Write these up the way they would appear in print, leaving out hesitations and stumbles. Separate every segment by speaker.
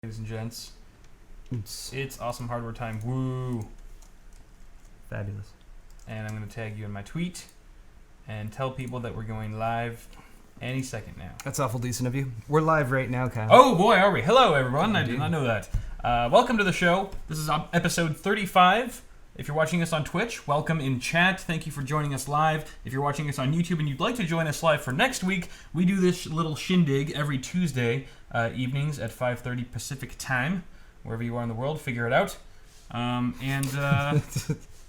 Speaker 1: Ladies and gents,
Speaker 2: Oops.
Speaker 1: it's awesome hardware time. Woo!
Speaker 2: Fabulous.
Speaker 1: And I'm going to tag you in my tweet and tell people that we're going live any second now.
Speaker 2: That's awful decent of you. We're live right now, Kyle.
Speaker 1: Oh boy, are we? Hello, everyone. I did not know that. Welcome to the show. This is episode 35. If you're watching us on Twitch, welcome in chat. Thank you for joining us live. If you're watching us on YouTube and you'd like to join us live for next week, we do this little shindig every Tuesday evenings at 5:30 Pacific time. Wherever you are in the world, figure it out.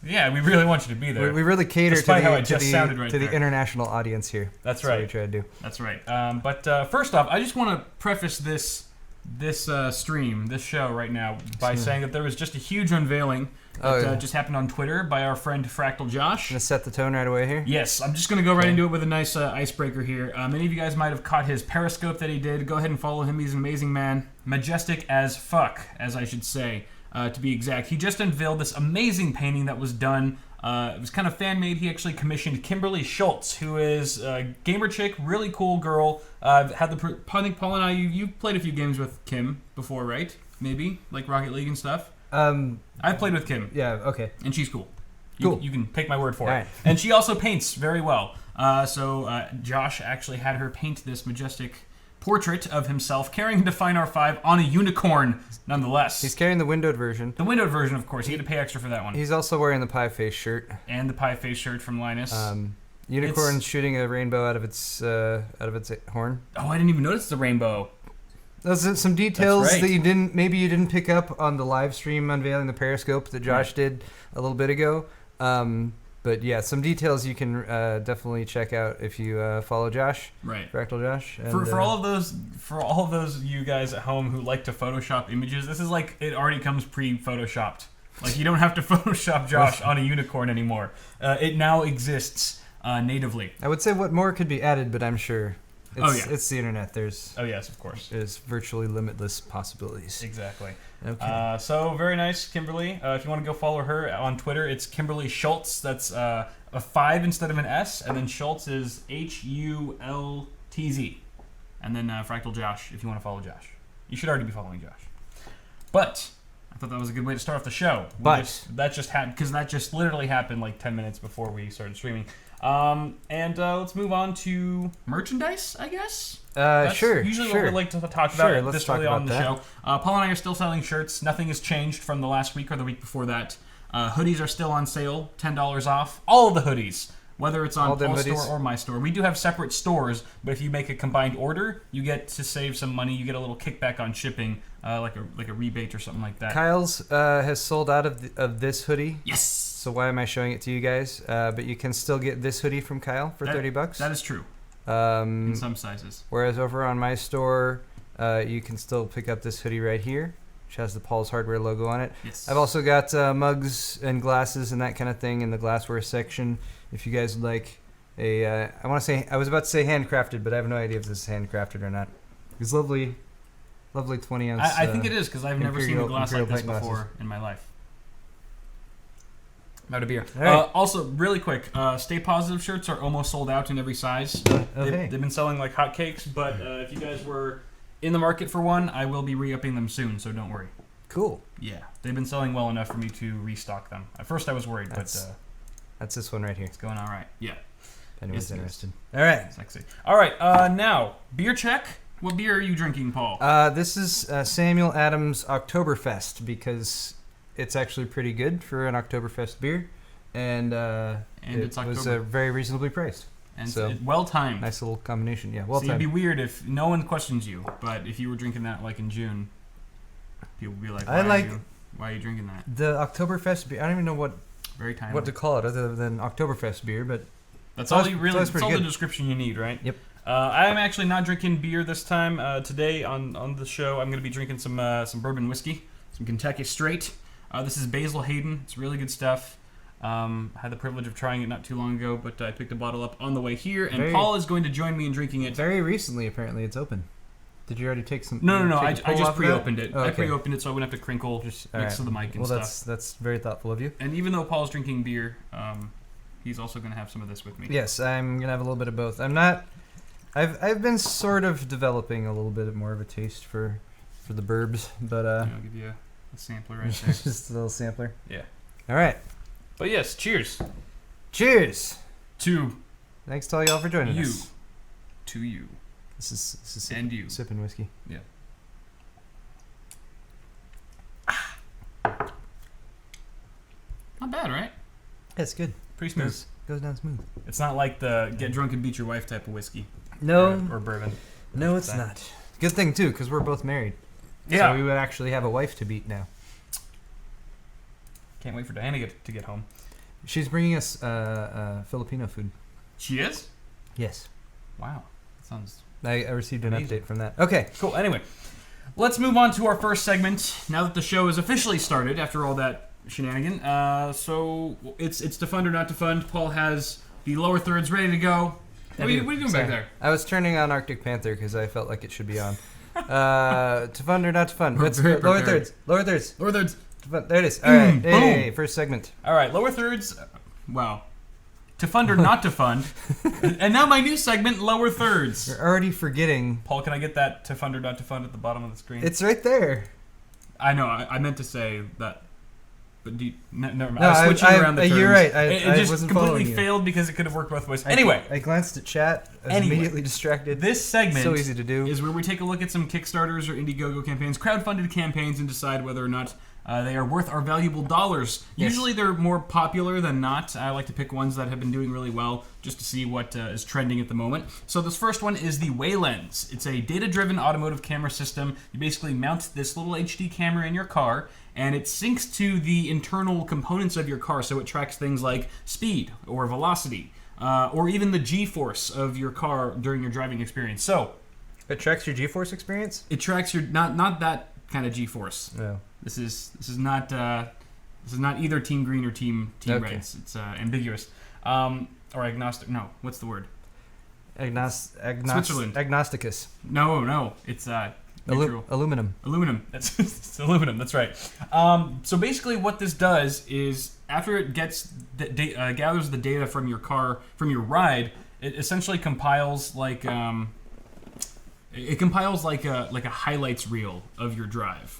Speaker 1: Yeah, we really want you to be there.
Speaker 2: We really cater to
Speaker 1: the
Speaker 2: international audience here.
Speaker 1: That's right.
Speaker 2: What we try to do.
Speaker 1: That's right. But first off, I just want to preface this show right now by saying that there was just a huge unveiling that just happened on Twitter by our friend Fractal Josh.
Speaker 2: Gonna set the tone right away here?
Speaker 1: Yes, I'm just gonna go right into it with a nice icebreaker here. Many of you guys might have caught his Periscope that he did. Go ahead and follow him. He's an amazing man. Majestic as fuck, as I should say, to be exact. He just unveiled this amazing painting that was done. It was kind of fan-made. He actually commissioned Kimberly Schultz, who is a gamer chick, really cool girl. I think Paul and I, you've played a few games with Kim before, right? Maybe, like Rocket League and stuff. I've played with Kim.
Speaker 2: Yeah, okay.
Speaker 1: And she's cool.
Speaker 2: Cool.
Speaker 1: You can take my word for it.
Speaker 2: Right.
Speaker 1: And she also paints very well. So Josh actually had her paint this majestic portrait of himself carrying a Define R5 on a unicorn, nonetheless.
Speaker 2: He's carrying the windowed version.
Speaker 1: The windowed version, of course. He had to pay extra for that one.
Speaker 2: He's also wearing the pie face shirt.
Speaker 1: And the pie face shirt from Linus.
Speaker 2: Unicorn's shooting a rainbow out of its horn.
Speaker 1: Oh, I didn't even notice the rainbow.
Speaker 2: Those are some details
Speaker 1: That's right.
Speaker 2: that you didn't pick up on the live stream unveiling the Periscope that Josh did a little bit ago. But yeah, some details you can definitely check out if you follow Josh,
Speaker 1: right?
Speaker 2: Fractal Josh. And,
Speaker 1: for all of those you guys at home who like to Photoshop images, this is like it already comes pre-photoshopped. Like you don't have to Photoshop Josh on a unicorn anymore. It now exists natively.
Speaker 2: I would say what more could be added, but I'm sure. It's the internet.
Speaker 1: Yes, of course.
Speaker 2: There's virtually limitless possibilities.
Speaker 1: Exactly.
Speaker 2: Okay.
Speaker 1: So very nice, Kimberly. If you want to go follow her on Twitter, it's Kimberly Schultz. That's a 5 instead of an S, and then Schultz is Hultz. And then Fractal Josh, if you want to follow Josh. You should already be following Josh. But I thought that was a good way to start off the show. That just happened because that just literally happened like 10 minutes before we started streaming. Let's move on to merchandise, I guess. That's usually what we like to talk about this early on in the show. Paul and I are still selling shirts. Nothing has changed from the last week or the week before that. Hoodies are still on sale, $10 off. All of the hoodies, whether it's on Paul's store or my store. We do have separate stores, but if you make a combined order, you get to save some money. You get a little kickback on shipping, like a rebate or something like that.
Speaker 2: Kyle's has sold out of this hoodie.
Speaker 1: Yes.
Speaker 2: So why am I showing it to you guys? But you can still get this hoodie from Kyle for $30.
Speaker 1: That is true. In some sizes.
Speaker 2: Whereas over on my store, you can still pick up this hoodie right here, which has the Paul's Hardware logo on it.
Speaker 1: Yes.
Speaker 2: I've also got mugs and glasses and that kind of thing in the glassware section. If you guys would like I was about to say handcrafted, but I have no idea if this is handcrafted or not. It's lovely 20 ounce.
Speaker 1: I think it is because I've never seen a glass like this before in my life. I'm out of beer. Right. Also, really quick, Stay Positive shirts are almost sold out in every size. They've been selling like hotcakes, but if you guys were in the market for one, I will be re-upping them soon, so don't worry.
Speaker 2: Cool.
Speaker 1: Yeah, they've been selling well enough for me to restock them. At first I was worried, but
Speaker 2: that's this one right here.
Speaker 1: It's going all right. Yeah.
Speaker 2: If anyone's interested. All right.
Speaker 1: Sexy. All right, now, beer check. What beer are you drinking, Paul?
Speaker 2: This is Samuel Adams Oktoberfest because it's actually pretty good for an Oktoberfest beer, and it was very reasonably priced.
Speaker 1: And so well timed.
Speaker 2: Nice little combination. Yeah, well timed.
Speaker 1: It'd be weird if no one questions you, but if you were drinking that like in June, people would be like, why are you drinking that?
Speaker 2: The Oktoberfest beer, I don't even know what to call it other than Oktoberfest beer, but
Speaker 1: that's all the description you need, right?
Speaker 2: Yep.
Speaker 1: I'm actually not drinking beer this time. Today on the show, I'm going to be drinking some bourbon whiskey, some Kentucky Straight. This is Basil Hayden. It's really good stuff. I had the privilege of trying it not too long ago, but I picked a bottle up on the way here, and Paul is going to join me in drinking it.
Speaker 2: Very recently, apparently, it's open. Did you already take some?
Speaker 1: No. I just pre-opened it.
Speaker 2: Okay.
Speaker 1: I pre-opened it so I wouldn't have to crinkle next to the mic and stuff.
Speaker 2: That's very thoughtful of you.
Speaker 1: And even though Paul's drinking beer, he's also going to have some of this with me.
Speaker 2: Yes, I'm going to have a little bit of both. I've been sort of developing a little bit more of a taste for for the burbs, but
Speaker 1: I'll give you a sampler right there.
Speaker 2: just a little sampler.
Speaker 1: Yeah.
Speaker 2: All right.
Speaker 1: But yes, cheers.
Speaker 2: Cheers.
Speaker 1: To
Speaker 2: Thanks to all y'all for joining
Speaker 1: you.
Speaker 2: us.
Speaker 1: To you.
Speaker 2: This is
Speaker 1: And you.
Speaker 2: sipping whiskey.
Speaker 1: Yeah. Not bad, right?
Speaker 2: That's good.
Speaker 1: Pretty smooth.
Speaker 2: Goes down smooth.
Speaker 1: It's not like the get drunk and beat your wife type of whiskey.
Speaker 2: No.
Speaker 1: Or bourbon.
Speaker 2: No, it's not. Good thing too, because we're both married.
Speaker 1: Yeah.
Speaker 2: So we would actually have a wife to beat now.
Speaker 1: Can't wait for Diana to get home.
Speaker 2: She's bringing us Filipino food.
Speaker 1: She is?
Speaker 2: Yes.
Speaker 1: Wow. That sounds
Speaker 2: I received an
Speaker 1: amazing.
Speaker 2: update from that. Okay.
Speaker 1: Cool. Anyway, let's move on to our first segment now that the show is officially started after all that shenanigan. So it's to fund or not to fund. Paul has the lower thirds ready to go. What are you doing back there?
Speaker 2: I was turning on Arctic Panther because I felt like it should be on. To fund or not to fund? Let's
Speaker 1: Very
Speaker 2: lower
Speaker 1: prepared.
Speaker 2: thirds. Lower thirds.
Speaker 1: Lower thirds.
Speaker 2: To fund. There it is. All right.
Speaker 1: Boom.
Speaker 2: Hey, first segment.
Speaker 1: All right, lower thirds. Wow. To fund or not to fund. And now my new segment, lower thirds.
Speaker 2: You're already forgetting.
Speaker 1: Paul, can I get that to fund or not to fund at the bottom of the screen?
Speaker 2: It's right there.
Speaker 1: I know. I meant to say that. But never mind.
Speaker 2: No,
Speaker 1: I was switching around the terms.
Speaker 2: you're right.
Speaker 1: It
Speaker 2: I
Speaker 1: just
Speaker 2: wasn't
Speaker 1: completely
Speaker 2: following you.
Speaker 1: failed because it could have worked both ways. Anyway,
Speaker 2: I glanced at chat. I was
Speaker 1: Anyway.
Speaker 2: immediately distracted.
Speaker 1: this segment
Speaker 2: So easy to do.
Speaker 1: is where we take a look at some Kickstarters or Indiegogo campaigns, crowdfunded campaigns, and decide whether or not they are worth our valuable dollars.
Speaker 2: Yes.
Speaker 1: Usually they're more popular than not. I like to pick ones that have been doing really well just to see what is trending at the moment. So this first one is the Waylens. It's a data-driven automotive camera system. You basically mount this little HD camera in your car, and it syncs to the internal components of your car, so it tracks things like speed or velocity, or even the G-force of your car during your driving experience. So
Speaker 2: It tracks your GeForce experience?
Speaker 1: it tracks your not that kind of G-force.
Speaker 2: No.
Speaker 1: This is not either Team Green or Team
Speaker 2: Okay.
Speaker 1: Red. It's ambiguous, or agnostic. No, what's the word? Switzerland.
Speaker 2: Agnosticus.
Speaker 1: No, it's neutral.
Speaker 2: Aluminum.
Speaker 1: Aluminum. It's aluminum. That's right. So basically, what this does is after it gets gathers the data from your car from your ride, it essentially compiles like a highlights reel of your drive.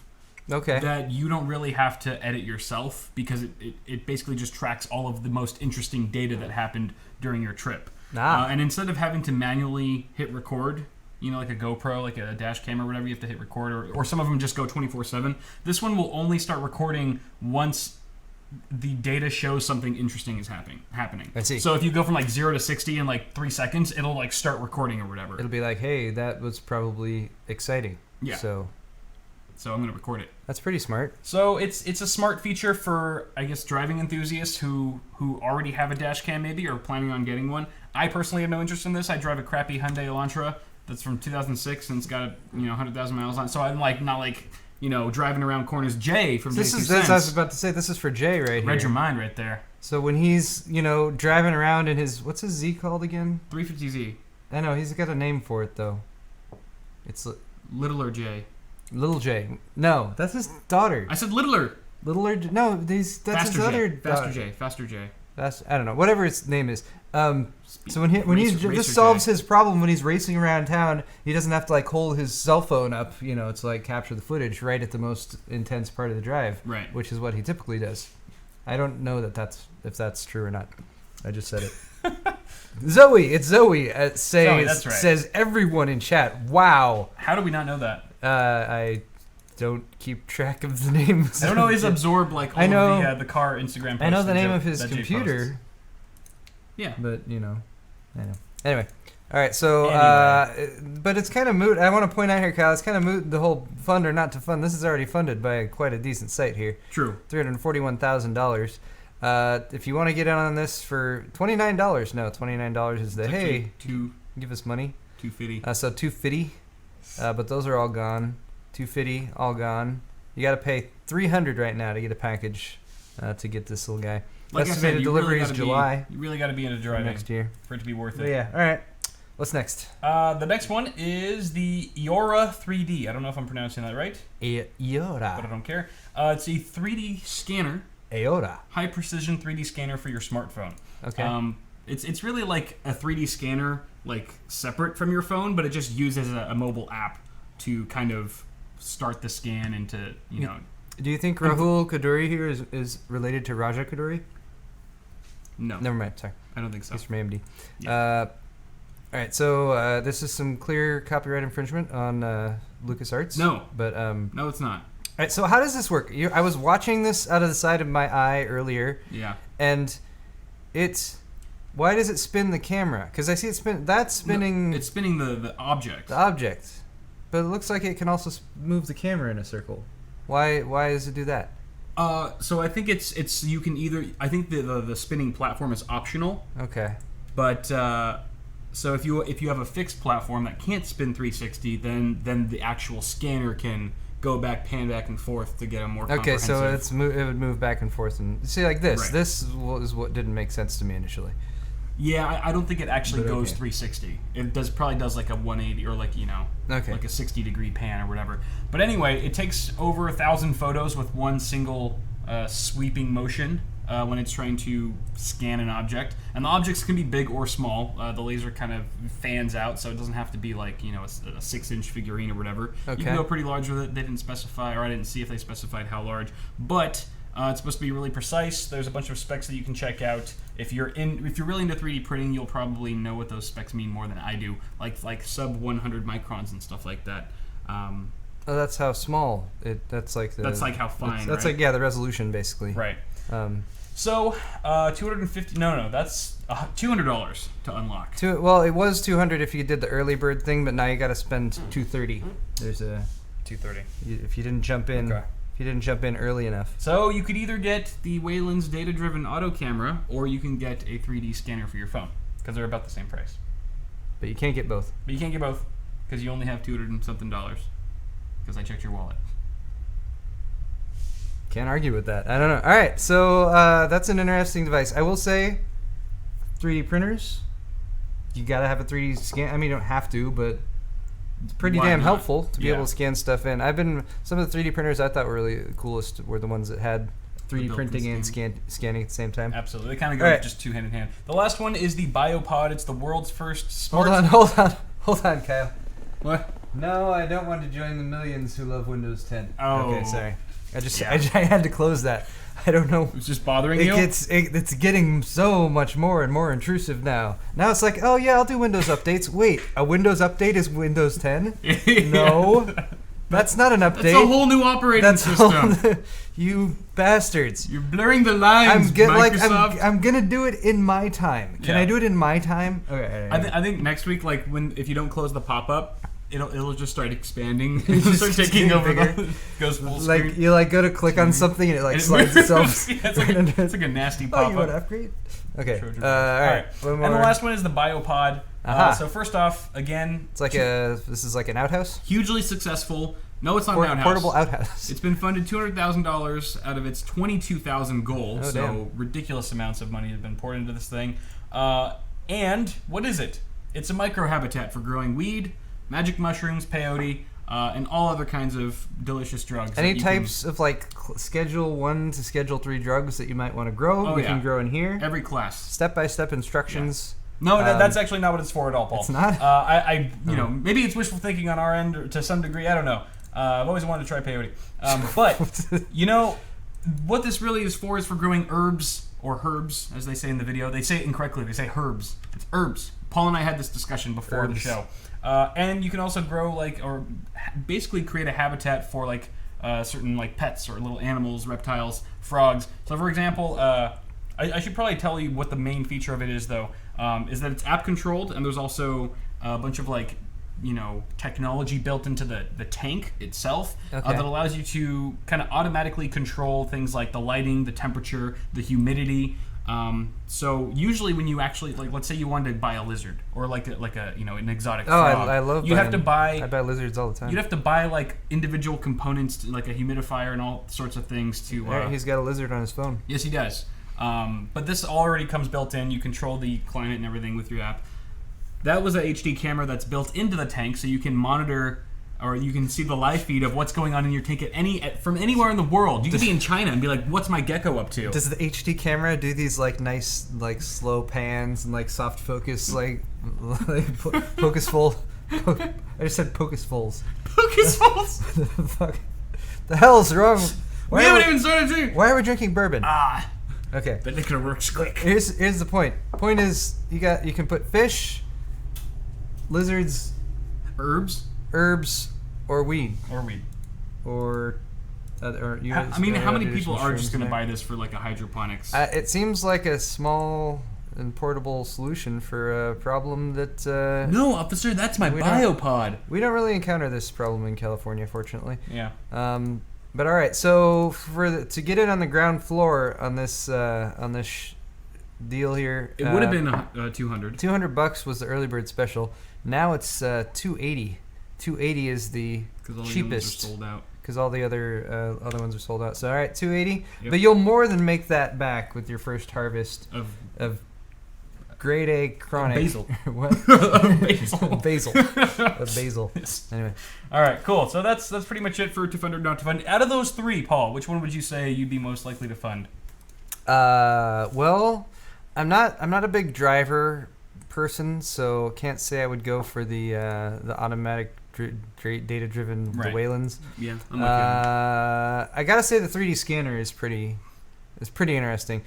Speaker 2: Okay.
Speaker 1: That you don't really have to edit yourself because it basically just tracks all of the most interesting data that happened during your trip. And instead of having to manually hit record, like a GoPro, like a dash cam or whatever, you have to hit record, or some of them just go 24/7. This one will only start recording once the data shows something interesting is happening.
Speaker 2: I see.
Speaker 1: So if you go from like 0 to 60 in like 3 seconds, it'll like start recording or whatever.
Speaker 2: It'll be like, hey, that was probably exciting.
Speaker 1: Yeah.
Speaker 2: So
Speaker 1: I'm going to record it.
Speaker 2: that's pretty smart.
Speaker 1: So it's a smart feature for, I guess, driving enthusiasts who already have a dash cam maybe or planning on getting one. I personally have no interest in this. I drive a crappy Hyundai Elantra that's from 2006 and it's got 100,000 miles on it. So I'm not driving around corners. Jay from
Speaker 2: This
Speaker 1: Jay
Speaker 2: is
Speaker 1: 2
Speaker 2: this I was
Speaker 1: Cents
Speaker 2: about to say. This is for Jay right
Speaker 1: read
Speaker 2: here.
Speaker 1: your mind right there.
Speaker 2: So when he's driving around in his what's his Z called again?
Speaker 1: 350Z.
Speaker 2: I know he's got a name for it though. It's
Speaker 1: Littler Jay.
Speaker 2: Little J. No, that's his daughter.
Speaker 1: I said littler.
Speaker 2: Littler. No, that's
Speaker 1: Faster
Speaker 2: his
Speaker 1: Jay.
Speaker 2: other
Speaker 1: Faster
Speaker 2: daughter.
Speaker 1: Jay. Faster Jay.
Speaker 2: I don't know. Whatever its name is. So when he
Speaker 1: Racer
Speaker 2: this solves
Speaker 1: Jay.
Speaker 2: his problem when he's racing around town. He doesn't have to hold his cell phone up, to capture the footage right at the most intense part of the drive,
Speaker 1: Right.
Speaker 2: which is what he typically does. I don't know if that's true or not. I just said it. Zoe, it's Zoe.
Speaker 1: Zoe, that's right.
Speaker 2: Says everyone in chat. Wow.
Speaker 1: How do we not know that?
Speaker 2: I don't keep track of the names.
Speaker 1: I don't always absorb all
Speaker 2: I know,
Speaker 1: of the car Instagram posts.
Speaker 2: I know the name
Speaker 1: that
Speaker 2: of his
Speaker 1: Jay
Speaker 2: computer.
Speaker 1: posts. Yeah.
Speaker 2: But, I know. Anyway. All right, so, but it's kind of moot. I want to point out here, Kyle, it's kind of moot, the whole fund or not to fund. This is already funded by quite a decent site here.
Speaker 1: True.
Speaker 2: $341,000. If you want to get in on this for $29, no, $29 is the, hey, give us money.
Speaker 1: $250.
Speaker 2: So $250, but those are all gone. $250, all gone. You got to pay $300 right now to get a package to get this little guy.
Speaker 1: Like
Speaker 2: Estimated
Speaker 1: I said,
Speaker 2: delivery is July.
Speaker 1: You really got to be into driving
Speaker 2: next year
Speaker 1: for it to be worth
Speaker 2: But
Speaker 1: it.
Speaker 2: yeah, all right. What's next?
Speaker 1: The next one is the eora 3D. I don't know if I'm pronouncing that right, but I
Speaker 2: Eora.
Speaker 1: don't care. It's a 3D scanner,
Speaker 2: Eora.
Speaker 1: high precision 3D scanner for your smartphone.
Speaker 2: Okay.
Speaker 1: It's really like a 3D scanner, like separate from your phone, but it just uses a mobile app to kind of start the scan into, you know.
Speaker 2: Do you think Rahul Kaduri here is related to Raja Kaduri?
Speaker 1: No.
Speaker 2: Never mind. Sorry.
Speaker 1: I don't think so.
Speaker 2: He's from AMD.
Speaker 1: Yeah.
Speaker 2: All right. So this is some clear copyright infringement on LucasArts.
Speaker 1: No.
Speaker 2: But
Speaker 1: no, it's not.
Speaker 2: All right. So how does this work? I was watching this out of the side of my eye earlier.
Speaker 1: Yeah.
Speaker 2: And why does it spin the camera? Because I see it spin. That's spinning.
Speaker 1: No, it's spinning the object.
Speaker 2: The object. But it looks like it can also move the camera in a circle. Why does it do that?
Speaker 1: So I think it's you can either, I think the spinning platform is optional.
Speaker 2: Okay.
Speaker 1: But so if you have a fixed platform that can't spin 360, then the actual scanner can go back, pan back and forth to get a more comprehensive.
Speaker 2: Okay, so it would move back and forth and see like this.
Speaker 1: Right.
Speaker 2: This is what didn't make sense to me initially.
Speaker 1: Yeah, I don't think it actually goes
Speaker 2: okay.
Speaker 1: 360. It probably does like a 180 or like, you know, like a 60-degree pan or whatever. But anyway, it takes over 1,000 photos with one single sweeping motion when it's trying to scan an object. And the objects can be big or small. The laser kind of fans out, so it doesn't have to be like, you know, a 6-inch figurine or whatever.
Speaker 2: Okay.
Speaker 1: You can go pretty large with it. They didn't specify, or I didn't see if they specified how large. But it's supposed to be really precise. There's a bunch of specs that you can check out. If you're really into 3D printing, you'll probably know what those specs mean more than I do. Like sub 100 microns and stuff like that.
Speaker 2: Oh, that's how small it. That's like
Speaker 1: how fine.
Speaker 2: That's
Speaker 1: right?
Speaker 2: like the resolution basically.
Speaker 1: Right. So 250. No, that's $200 to unlock.
Speaker 2: Well, it was 200 if you did the early bird thing, but now you got to spend 230. There's a
Speaker 1: 230.
Speaker 2: If you didn't jump in.
Speaker 1: Okay.
Speaker 2: If you didn't jump in early enough.
Speaker 1: So you could either get the Waylens data-driven auto camera, or you can get a 3D scanner for your phone, because they're about the same price.
Speaker 2: But you can't get both.
Speaker 1: But you can't get both, because you only have $200 and something, because I checked your wallet.
Speaker 2: Can't argue with that. I don't know. All right, so that's an interesting device. I will say, 3D printers, you gotta have a 3D scan. I mean, you don't have to, but it's pretty
Speaker 1: Why
Speaker 2: damn
Speaker 1: not?
Speaker 2: helpful to be
Speaker 1: Yeah.
Speaker 2: able to scan stuff in. Some of the 3D printers I thought were really the coolest were the ones that had 3D
Speaker 1: built-in
Speaker 2: printing and scanning at the same time.
Speaker 1: Absolutely. They kind of go
Speaker 2: All right.
Speaker 1: just two hand in hand. The last one is the Biopod. It's the world's first smart...
Speaker 2: Hold on, Kyle.
Speaker 1: What?
Speaker 2: No, I don't want to join the millions who love Windows 10.
Speaker 1: Oh.
Speaker 2: Okay, sorry. I had to close that. I don't know.
Speaker 1: It's just bothering you?
Speaker 2: It's getting so much more and more intrusive now. Now it's like, oh yeah, I'll do Windows updates. Wait, a Windows update is Windows 10? No. That's not an update.
Speaker 1: That's a whole new operating system.
Speaker 2: You bastards.
Speaker 1: You're blurring the lines, Microsoft.
Speaker 2: I'm gonna do it in my time. Can I do it in my time?
Speaker 1: Okay. I think next week, like if you don't close the pop-up, it'll just start expanding. It'll start taking over. Goes full screen.
Speaker 2: Like you go to click on something and it slides itself.
Speaker 1: Yeah, it's like a nasty pop-up.
Speaker 2: Oh, you want to upgrade? Okay.
Speaker 1: All
Speaker 2: right.
Speaker 1: And the last one is the Biopod. So first off, again,
Speaker 2: it's like this is like an outhouse.
Speaker 1: Hugely successful. No, it's not an outhouse.
Speaker 2: Portable outhouse.
Speaker 1: It's been funded $200,000 out of its $22,000 goal.
Speaker 2: Oh,
Speaker 1: so
Speaker 2: damn.
Speaker 1: Ridiculous amounts of money have been poured into this thing. And what is it? It's a microhabitat for growing weed, magic mushrooms, peyote, and all other kinds of delicious drugs.
Speaker 2: Any types of like Schedule 1 to Schedule 3 drugs that you might want to grow, we can grow in here.
Speaker 1: Every class.
Speaker 2: Step-by-step instructions.
Speaker 1: No, that's actually not what it's for at all, Paul.
Speaker 2: It's not?
Speaker 1: You know, maybe it's wishful thinking on our end to some degree. I don't know. I've always wanted to try peyote. But, you know, what this really is for growing herbs, or herbs, as they say in the video. They say it incorrectly. They say herbs. It's herbs. Paul and I had this discussion before the show. And you can also grow, or basically create a habitat for, certain, pets or little animals, reptiles, frogs. So, for example, I should probably tell you what the main feature of it is, though, is that it's app-controlled, and there's also a bunch of, technology built into the tank itself that allows you to kind of automatically control things like the lighting, the temperature, the humidity. So usually when you actually, let's say you wanted to buy a lizard or an exotic frog.
Speaker 2: I love
Speaker 1: you have to buy.
Speaker 2: I buy lizards all the time.
Speaker 1: You'd have to buy individual components, like a humidifier and all sorts of things to.
Speaker 2: He's got a lizard on his phone.
Speaker 1: Yes, he does. But this already comes built in. You control the climate and everything with your app. That was a HD camera that's built into the tank, so you can monitor or you can see the live feed of what's going on in your tank from anywhere in the world. You could be in China and be like, "What's my gecko up to?"
Speaker 2: Does the HD camera do these nice slow pans and soft focus focusful I just said Pocus Foals.
Speaker 1: Pocus Foals.
Speaker 2: Fuck. The hell's wrong?
Speaker 1: We haven't even started drinking.
Speaker 2: Why are we drinking bourbon?
Speaker 1: Okay. But it could work quick.
Speaker 2: Here's the point. Point is, you can put fish, lizards,
Speaker 1: herbs,
Speaker 2: or weed,
Speaker 1: or
Speaker 2: you
Speaker 1: I mean, how many people are just going to buy this for like a hydroponics?
Speaker 2: It seems like a small and portable solution for a problem that.
Speaker 1: No, officer, that's my Biopod.
Speaker 2: We don't really encounter this problem in California, fortunately.
Speaker 1: Yeah.
Speaker 2: But all right, so to get in on the ground floor on this deal here,
Speaker 1: it would have been $200.
Speaker 2: $200 was the early bird special. Now it's $280. $280 is the cheapest. Because all the other ones are sold out. So all right, $280. Yep. But you'll more than make that back with your first harvest of grade A chronic
Speaker 1: basil.
Speaker 2: What? Basil. Basil.
Speaker 1: Yes.
Speaker 2: Anyway.
Speaker 1: All right, cool. So that's pretty much it for to fund or not to fund. Out of those three, Paul, which one would you say you'd be most likely to fund?
Speaker 2: Well, I'm not a big driver person, so can't say I would go for the automatic data-driven the Waylens.
Speaker 1: Yeah, I'm like
Speaker 2: I gotta say the 3D scanner is pretty interesting.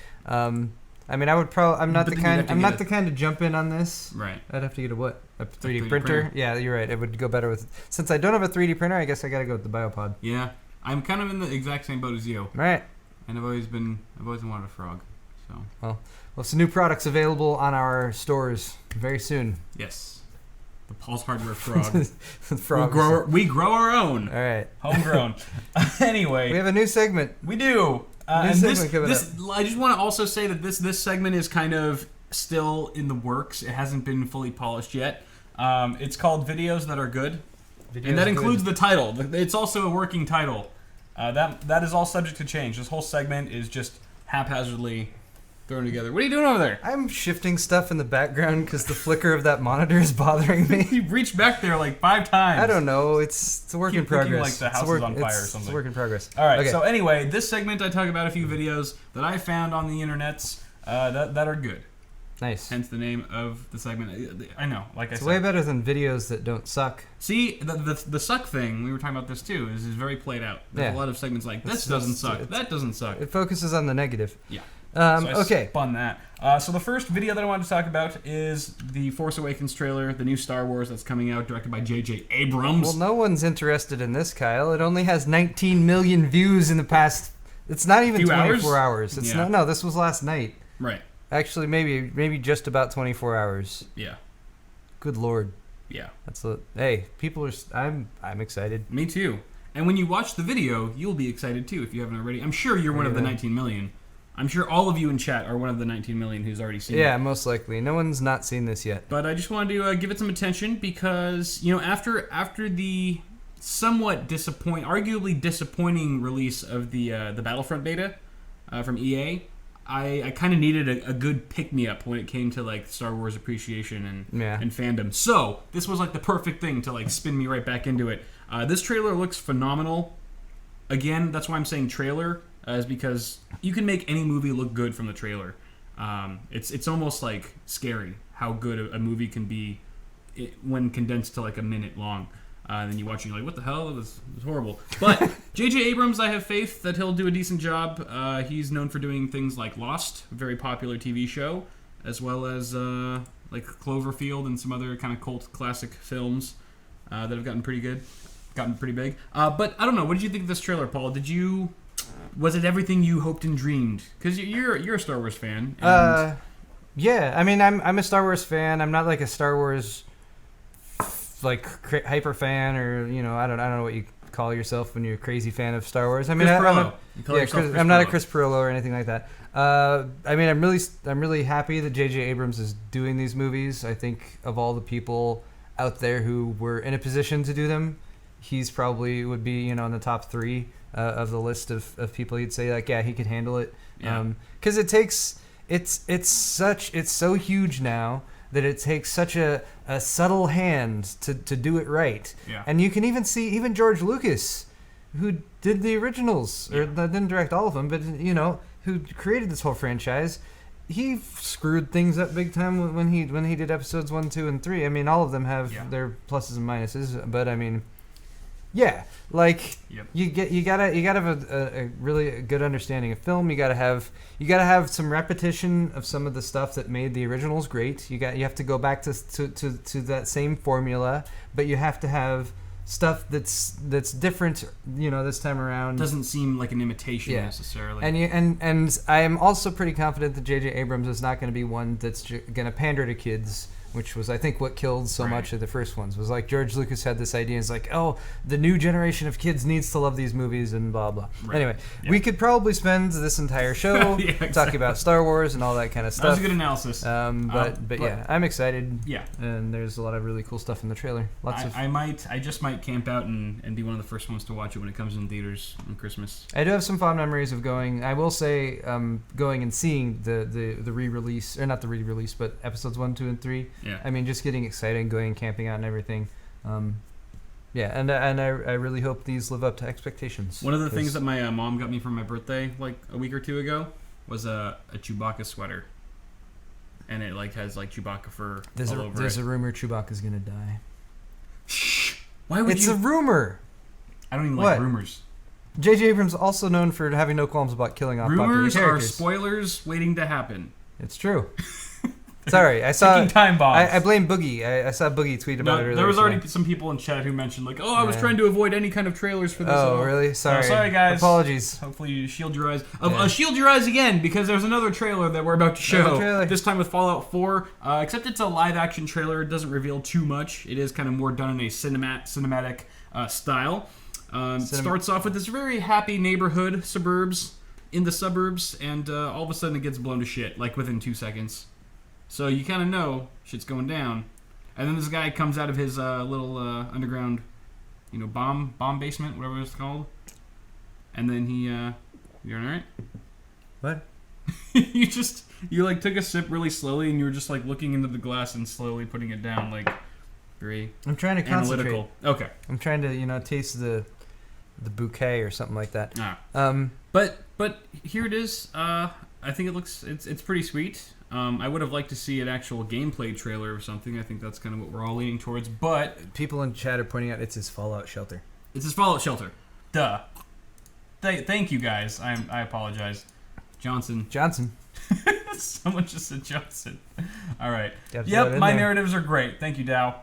Speaker 2: I mean, I would probably. I'm not the kind to jump in on this.
Speaker 1: Right.
Speaker 2: I'd have to get a what? A 3D printer? Yeah, you're right. It would go better with. Since I don't have a 3D printer, I guess I gotta go with the Biopod.
Speaker 1: Yeah, I'm kind of in the exact same boat as you.
Speaker 2: Right.
Speaker 1: And I've always wanted a frog. So.
Speaker 2: Well, some new products available on our stores very soon.
Speaker 1: Yes. The Paul's Hardware frog. We grow our own.
Speaker 2: All right.
Speaker 1: Homegrown. Anyway.
Speaker 2: We have a new segment.
Speaker 1: We do. And this, I just want to also say that this segment is kind of still in the works. It hasn't been fully polished yet. It's called Videos That Are Good. And that includes the title. It's also a working title. That is all subject to change. This whole segment is just haphazardly thrown together. What are you doing over there?
Speaker 2: I'm shifting stuff in the background because the flicker of that monitor is bothering me.
Speaker 1: You've reached back there like 5 times.
Speaker 2: I don't know. It's a work in progress.
Speaker 1: Like the house is on fire or something.
Speaker 2: It's a work in progress.
Speaker 1: All right. Okay. So anyway, this segment I talk about a few videos that I found on the internets that are good.
Speaker 2: Nice.
Speaker 1: Hence the name of the segment. I know. Like I said,
Speaker 2: it's way better than videos that don't suck.
Speaker 1: See, the suck thing, we were talking about this too, is very played out. There's a lot of segments like, this doesn't suck, that doesn't suck.
Speaker 2: It focuses on the negative.
Speaker 1: Yeah.
Speaker 2: So I
Speaker 1: spun that. So the first video that I wanted to talk about is the Force Awakens trailer, the new Star Wars that's coming out, directed by J.J. Abrams.
Speaker 2: Well, no one's interested in this, Kyle. It only has 19 million views in the past. It's not even 24 hours. It's not. No, this was last night.
Speaker 1: Right.
Speaker 2: Actually, maybe just about 24 hours.
Speaker 1: Yeah.
Speaker 2: Good Lord.
Speaker 1: Yeah.
Speaker 2: Hey, people are. I'm excited.
Speaker 1: Me too. And when you watch the video, you'll be excited too if you haven't already. I'm sure you're one of the 19 million. I'm sure all of you in chat are one of the 19 million who's already seen it.
Speaker 2: Yeah, most likely. No one's not seen this yet.
Speaker 1: But I just wanted to give it some attention because, after the somewhat arguably disappointing release of the Battlefront beta from EA, I kind of needed a good pick-me-up when it came to like Star Wars appreciation and fandom. So this was like the perfect thing to like spin me right back into it. This trailer looks phenomenal. Again, that's why I'm saying trailer. Is because you can make any movie look good from the trailer. It's almost like scary how good a movie can be when condensed to like a minute long. Then you watch and you're like, what the hell? It was horrible. But J.J. Abrams, I have faith that he'll do a decent job. He's known for doing things like Lost, a very popular TV show, as well as like Cloverfield and some other kind of cult classic films that have gotten pretty big. But I don't know. What did you think of this trailer, Paul? Was it everything you hoped and dreamed? Because you're a Star Wars fan.
Speaker 2: Yeah. I mean, I'm a Star Wars fan. I'm not like a Star Wars like hyper fan, or I don't know what you call yourself when you're a crazy fan of Star Wars. I mean, I'm not a Chris Pirillo or anything like that. I mean, I'm really happy that J.J. Abrams is doing these movies. I think of all the people out there who were in a position to do them, he's probably would be in the top 3. Of the list of people you'd say like, yeah, he could handle it. Because it's so huge now that it takes such a subtle hand to do it right.
Speaker 1: Yeah.
Speaker 2: And you can even see George Lucas, who did the originals, or didn't direct all of them, but who created this whole franchise. he screwed things up big time when he did episodes 1, 2, and 3. I mean, all of them have their pluses and minuses, but I mean, yeah, like you gotta have a really good understanding of film. You gotta have some repetition of some of the stuff that made the originals great. You have to go back to that same formula, but you have to have stuff that's different, this time around.
Speaker 1: Doesn't seem like an imitation necessarily.
Speaker 2: And I am also pretty confident that J.J. Abrams is not going to be one that's going to pander to kids, which was, I think, what killed so much of the first ones. Was like George Lucas had this idea. It's like, oh, the new generation of kids needs to love these movies and blah, blah. Right. Anyway, we could probably spend this entire show talking about Star Wars and all that kind of stuff.
Speaker 1: That was a good analysis.
Speaker 2: But yeah, I'm excited.
Speaker 1: Yeah.
Speaker 2: And there's a lot of really cool stuff in the trailer.
Speaker 1: I just might camp out and be one of the first ones to watch it when it comes in theaters on Christmas.
Speaker 2: I do have some fond memories of going. I will say, going and seeing the re-release, or not the re-release, but episodes 1, 2, and 3.
Speaker 1: Yeah.
Speaker 2: I mean, just getting excited and going camping out and everything. And I really hope these live up to expectations.
Speaker 1: One of the things that my mom got me for my birthday like a week or two ago was a Chewbacca sweater. And it has Chewbacca fur all over it.
Speaker 2: There's a rumor Chewbacca's going to die.
Speaker 1: Shh! Why would
Speaker 2: It's a rumor!
Speaker 1: I don't even like rumors.
Speaker 2: J.J. Abrams also known for having no qualms about killing off popular characters.
Speaker 1: Rumors are spoilers waiting to happen.
Speaker 2: It's true. Sorry, I saw.
Speaker 1: Ticking time bombs.
Speaker 2: I blame Boogie. I saw Boogie tweet about it earlier.
Speaker 1: There was already some people in chat who mentioned I was trying to avoid any kind of trailers for this.
Speaker 2: Oh, really? Sorry.
Speaker 1: Sorry, guys.
Speaker 2: Apologies.
Speaker 1: Hopefully you shield your eyes. Shield your eyes again, because there's another trailer that we're about to show. This time with Fallout 4. Except it's a live-action trailer. It doesn't reveal too much. It is kind of more done in a cinematic style. Starts off with this very happy neighborhood, in the suburbs, and all of a sudden it gets blown to shit, within 2 seconds. So you kind of know shit's going down. And then this guy comes out of his little underground, bomb basement, whatever it's called. And then he, you alright?
Speaker 2: What?
Speaker 1: you took a sip really slowly, and you were just
Speaker 2: looking
Speaker 1: into the glass and slowly putting it down, very
Speaker 2: I'm trying to
Speaker 1: analytical.
Speaker 2: Concentrate. Okay. I'm trying to, taste the bouquet or something like that.
Speaker 1: But here it is. I think it's pretty sweet. I would have liked to see an actual gameplay trailer or something. I think that's kind of what we're all leaning towards. But
Speaker 2: people in chat are pointing out it's his Fallout shelter.
Speaker 1: It's his Fallout shelter. Duh. Thank you guys. I apologize. Johnson. Someone just said Johnson. All right. Yep. My narratives are great. Thank you, Dow.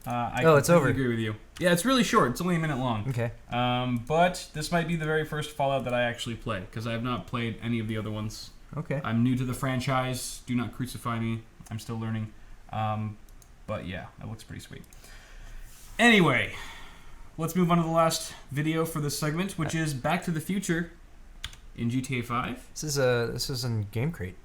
Speaker 2: It's over.
Speaker 1: I agree with you. Yeah, it's really short. It's only a minute long.
Speaker 2: Okay.
Speaker 1: But this might be the very first Fallout that I actually play, because I have not played any of the other ones.
Speaker 2: Okay.
Speaker 1: I'm new to the franchise. Do not crucify me. I'm still learning. But yeah, that looks pretty sweet. Anyway, let's move on to the last video for this segment, which is Back to the Future in GTA 5.
Speaker 2: This is in Game Crate.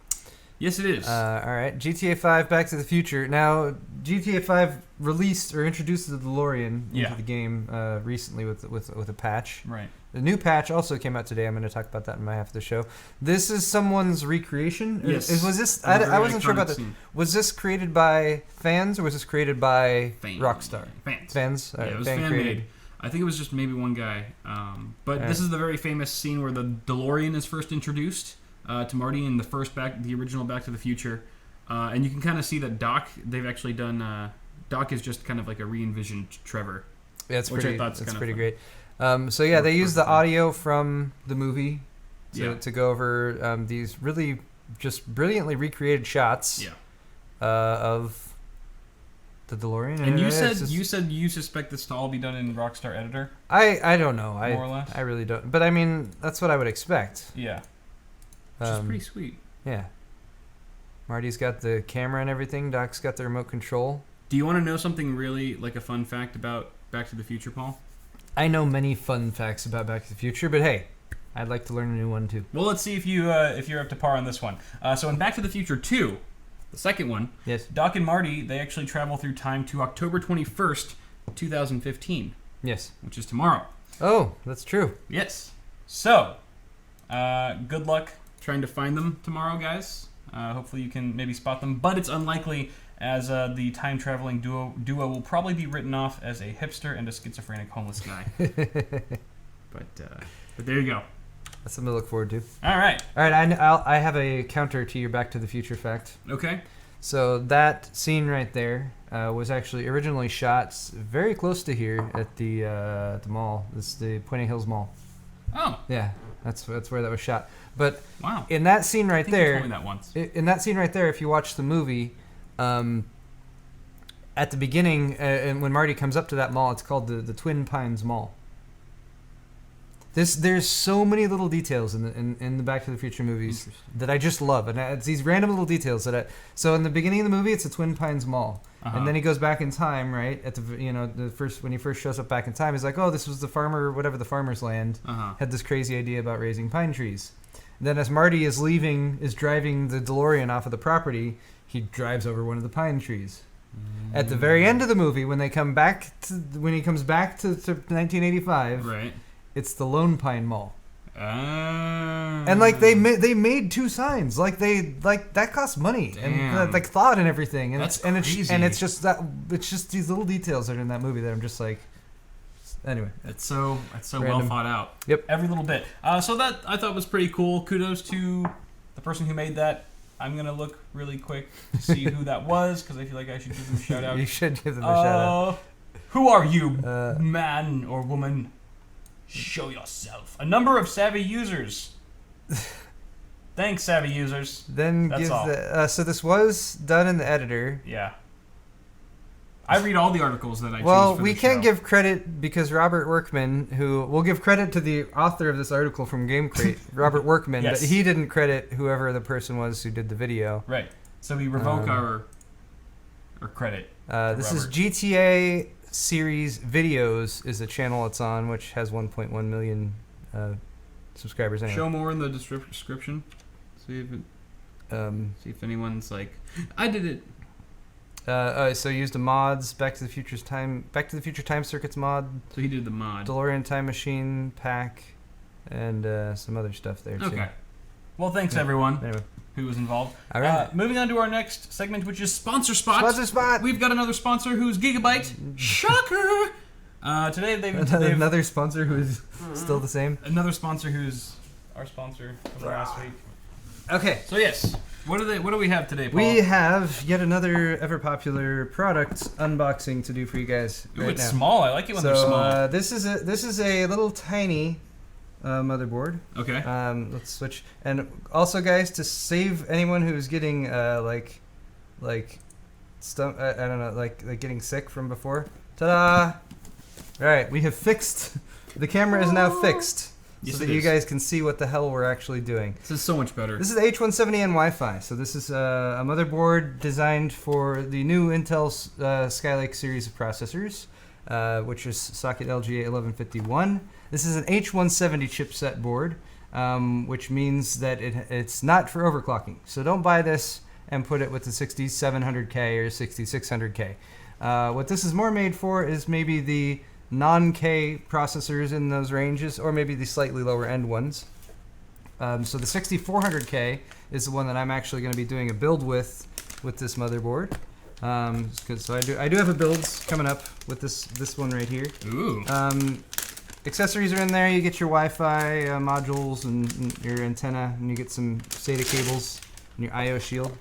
Speaker 1: Yes, it is.
Speaker 2: All right, GTA 5, Back to the Future. Now, GTA 5 released or introduced the DeLorean into the game recently with a patch.
Speaker 1: Right.
Speaker 2: The new patch also came out today. I'm going to talk about that in my half of the show. This is someone's recreation.
Speaker 1: Yes.
Speaker 2: Was this? I wasn't sure about this. Was this created by fans or was this created by Rockstar?
Speaker 1: Fans.
Speaker 2: Right,
Speaker 1: it was fan made. I think it was just maybe one guy. But this is the very famous scene where the DeLorean is first introduced to Marty in the original Back to the Future, and you can kind of see that Doc. They've actually done. Doc is just kind of like a re-envisioned Trevor.
Speaker 2: Yeah, it's pretty great. They use the audio from the movie to go over these really just brilliantly recreated shots of the DeLorean.
Speaker 1: And you said you suspect this to all be done in Rockstar Editor?
Speaker 2: I don't know.
Speaker 1: More or less?
Speaker 2: I really don't. But I mean, that's what I would expect.
Speaker 1: Yeah. Which is pretty sweet.
Speaker 2: Yeah. Marty's got the camera and everything. Doc's got the remote control.
Speaker 1: Do you want to know something really a fun fact about Back to the Future, Paul?
Speaker 2: I know many fun facts about Back to the Future, but hey, I'd like to learn a new one too.
Speaker 1: Well, let's see if you're up to par on this one. So in Back to the Future 2, the second one,
Speaker 2: yes,
Speaker 1: Doc and Marty, they actually travel through time to October 21st, 2015.
Speaker 2: Yes.
Speaker 1: Which is tomorrow.
Speaker 2: Oh, that's true.
Speaker 1: Yes. So, good luck trying to find them tomorrow, guys. Hopefully you can maybe spot them, but it's unlikely, as the time-traveling duo will probably be written off as a hipster and a schizophrenic homeless guy. But there you go.
Speaker 2: That's something to look forward to.
Speaker 1: All right.
Speaker 2: All right, I have a counter to your Back to the Future fact.
Speaker 1: Okay.
Speaker 2: So that scene right there was actually originally shot very close to here at the mall. This is the Pointing Hills Mall.
Speaker 1: Oh.
Speaker 2: Yeah, that's where that was shot. But
Speaker 1: wow.
Speaker 2: In that scene right there,
Speaker 1: you told me that once.
Speaker 2: In that scene right there, if you watch the movie, at the beginning, and when Marty comes up to that mall, it's called the Twin Pines Mall. There's so many little details in the Back to the Future movies that I just love, and it's these random little details that so in the beginning of the movie, it's a Twin Pines Mall, and then he goes back in time, right? At when he first shows up back in time, he's like, oh, this was the farmer, whatever the farmer's land, had this crazy idea about raising pine trees. And then as Marty is driving the DeLorean off of the property, he drives over one of the pine trees. At the very end of the movie, when he comes back to 1985,
Speaker 1: right.
Speaker 2: It's the Lone Pine Mall. And like they made two signs, like that costs money.
Speaker 1: Damn.
Speaker 2: And like thought and everything, and
Speaker 1: That's
Speaker 2: crazy. It's just these little details that are in that movie that I'm just like. Anyway,
Speaker 1: it's so
Speaker 2: random.
Speaker 1: well thought out.
Speaker 2: Yep,
Speaker 1: every little bit. So that I thought was pretty cool. Kudos to the person who made that. I'm gonna look really quick to see who that was because I feel like I should give them a shout out.
Speaker 2: You should give them a shout out.
Speaker 1: Who are you, man or woman? Show yourself. A number of savvy users. Thanks, savvy users.
Speaker 2: Then
Speaker 1: that's
Speaker 2: give
Speaker 1: all.
Speaker 2: So this was done in the editor.
Speaker 1: Yeah. I read all the articles that I choose for
Speaker 2: we
Speaker 1: the
Speaker 2: can't
Speaker 1: show.
Speaker 2: give credit because Robert Workman, we'll give credit to the author of this article from Game Crate, Robert Workman,
Speaker 1: yes.
Speaker 2: but he didn't credit whoever the person was who did the video.
Speaker 1: Right. So we revoke our credit.
Speaker 2: This is GTA Series Videos is the channel it's on, which has 1.1 million subscribers anyway.
Speaker 1: Show more in the description. See if anyone's like, I did it.
Speaker 2: So used the mods, Back to the Future Time Circuits mod.
Speaker 1: So he did the mod.
Speaker 2: DeLorean Time Machine pack, and some other stuff there too.
Speaker 1: Okay. Well, thanks everyone who was involved.
Speaker 2: All right.
Speaker 1: Moving on to our next segment, which is Sponsor Spot.
Speaker 2: Sponsor Spot.
Speaker 1: We've got another sponsor who's Gigabyte. Shocker! Today they've
Speaker 2: another sponsor who's still the same.
Speaker 1: Another sponsor who's our sponsor from last week.
Speaker 2: Okay.
Speaker 1: So yes, what do we have today, Paul?
Speaker 2: We have yet another ever popular product unboxing to do for you guys.
Speaker 1: Ooh,
Speaker 2: right
Speaker 1: it's
Speaker 2: now.
Speaker 1: small. I like it when they're small.
Speaker 2: This is a little tiny motherboard.
Speaker 1: Okay.
Speaker 2: Let's switch. And also, guys, to save anyone who's getting I don't know, like getting sick from before. Ta-da! All right, we have fixed. The camera is now fixed.
Speaker 1: Yes,
Speaker 2: so that you guys can see what the hell we're actually doing.
Speaker 1: This is so much better.
Speaker 2: This is the H170N Wi-Fi. So this is a motherboard designed for the new Intel Skylake series of processors, which is socket LGA 1151. This is an H170 chipset board, which means that it's not for overclocking. So don't buy this and put it with the 6700K or 6600K. What this is more made for is maybe the non-K processors in those ranges, or maybe the slightly lower end ones. So the 6400K is the one that I'm actually going to be doing a build with this motherboard. So I do have a builds coming up with this one right here.
Speaker 1: Ooh.
Speaker 2: Accessories are in there. You get your Wi-Fi modules and your antenna, and you get some SATA cables and your I/O shield.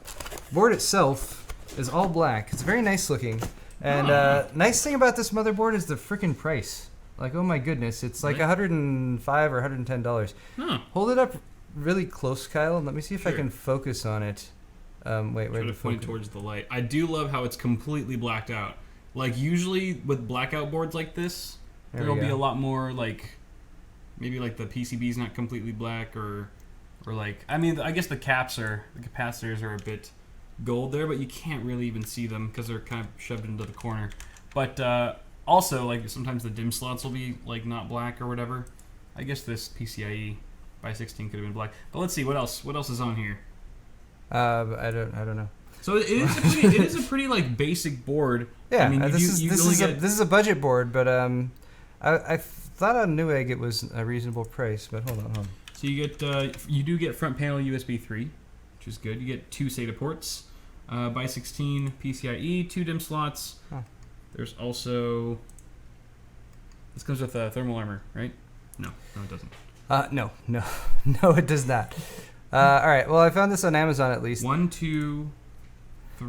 Speaker 2: Board itself is all black. It's very nice looking. And nice thing about this motherboard is the freaking price. Like, oh my goodness, it's like $105 or $110. Hold it up really close, Kyle, and let me see if I can focus on it. Wait,
Speaker 1: try to point towards the light. I do love how it's completely blacked out. Like usually with blackout boards like this, there'll be a lot more like, maybe like the PCB's not completely black or like, I mean, I guess the capacitors are a bit gold there, but you can't really even see them because they're kind of shoved into the corner. But also, like sometimes the DIMM slots will be like not black or whatever. I guess this PCIe by 16 could have been black. But let's see what else is on here.
Speaker 2: I don't know.
Speaker 1: So it is a pretty like basic board.
Speaker 2: Yeah,
Speaker 1: I mean,
Speaker 2: this is a budget board, but I thought on Newegg it was a reasonable price. But hold on.
Speaker 1: So you do get front panel USB 3. Which is good. You get 2 SATA ports, by 16 PCIe, 2 DIMM slots. There's also, this comes with thermal armor, right? No, it doesn't.
Speaker 2: No, no, it does not. All right. Well, I found this on Amazon at least.
Speaker 1: 1, 2, 3.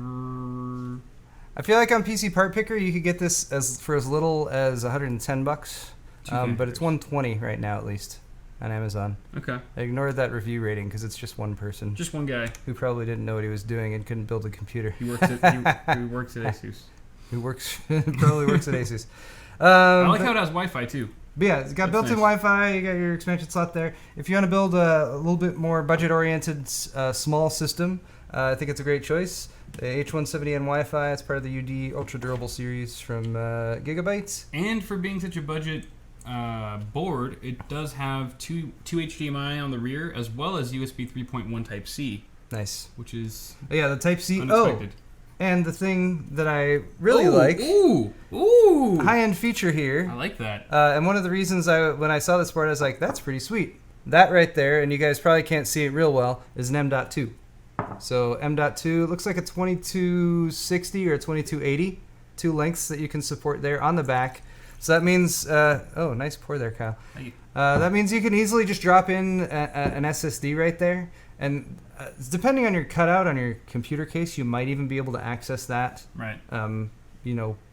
Speaker 2: I feel like on PC Part Picker you could get this for as little as $110, but it's $120 right now at least on Amazon.
Speaker 1: Okay.
Speaker 2: I ignored that review rating because it's just one person.
Speaker 1: Just one guy
Speaker 2: who probably didn't know what he was doing and couldn't build a computer.
Speaker 1: He works at he works at Asus.
Speaker 2: Probably works at Asus.
Speaker 1: I like how it has Wi-Fi too.
Speaker 2: But yeah, it's got built-in Wi-Fi. You got your expansion slot there. If you want to build a little bit more budget-oriented small system, I think it's a great choice. The H170N Wi-Fi. It's part of the UD Ultra Durable series from Gigabyte.
Speaker 1: And for being such a budget board, it does have two HDMI on the rear as well as USB 3.1 Type C.
Speaker 2: Nice.
Speaker 1: Which is
Speaker 2: the Type C.
Speaker 1: Unexpected.
Speaker 2: And the thing that I really like, high-end feature here.
Speaker 1: I like that.
Speaker 2: And one of the reasons when I saw this board, I was like, that's pretty sweet. That right there, and you guys probably can't see it real well, is an M.2. So M.2 looks like a 2260 or a 2280. 2 lengths that you can support there on the back. So that means, nice pour there, Kyle.
Speaker 1: Thank you.
Speaker 2: That means you can easily just drop in an SSD right there. And depending on your cutout on your computer case, you might even be able to access that.
Speaker 1: Right.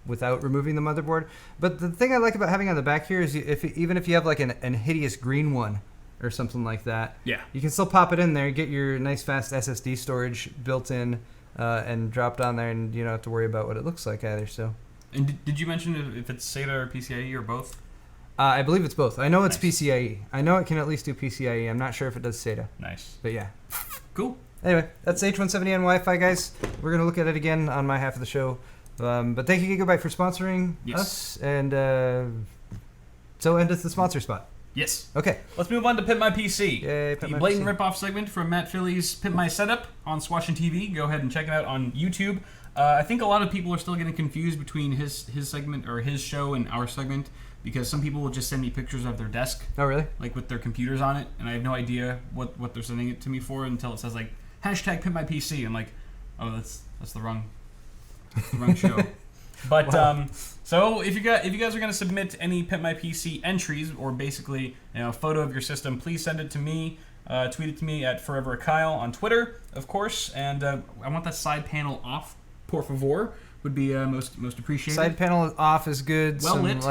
Speaker 2: Without removing the motherboard. But the thing I like about having on the back here is even if you have like an hideous green one or something like that, you can still pop it in there, get your nice fast SSD storage built in, and dropped on there, and you don't have to worry about what it looks like either. So.
Speaker 1: And did you mention if it's SATA or PCIe or both?
Speaker 2: I believe it's both. I know it's PCIe. I know it can at least do PCIe. I'm not sure if it does SATA.
Speaker 1: Nice.
Speaker 2: But yeah.
Speaker 1: Cool.
Speaker 2: Anyway, that's H170N Wi-Fi, guys. We're going to look at it again on my half of the show. But thank you, Gigabyte, for sponsoring us. And so end us the sponsor spot.
Speaker 1: Yes.
Speaker 2: Okay.
Speaker 1: Let's move on to Pimp My PC.
Speaker 2: Yay,
Speaker 1: the blatant ripoff segment from Matt Philly's Pimp My Setup on Swashin' TV. Go ahead and check it out on YouTube. I think a lot of people are still getting confused between his segment or his show and our segment because some people will just send me pictures of their desk.
Speaker 2: Oh, really?
Speaker 1: Like with their computers on it, and I have no idea what they're sending it to me for until it says like hashtag Pimp My PC. I'm like, oh, that's the wrong show. But
Speaker 2: wow.
Speaker 1: So if you guys are going to submit any Pimp My PC entries or basically a photo of your system, please send it to me. Tweet it to me at Forever Kyle on Twitter, of course, and I want that side panel off. Por favor, would be most appreciated.
Speaker 2: Side panel off is good.
Speaker 1: Well lit.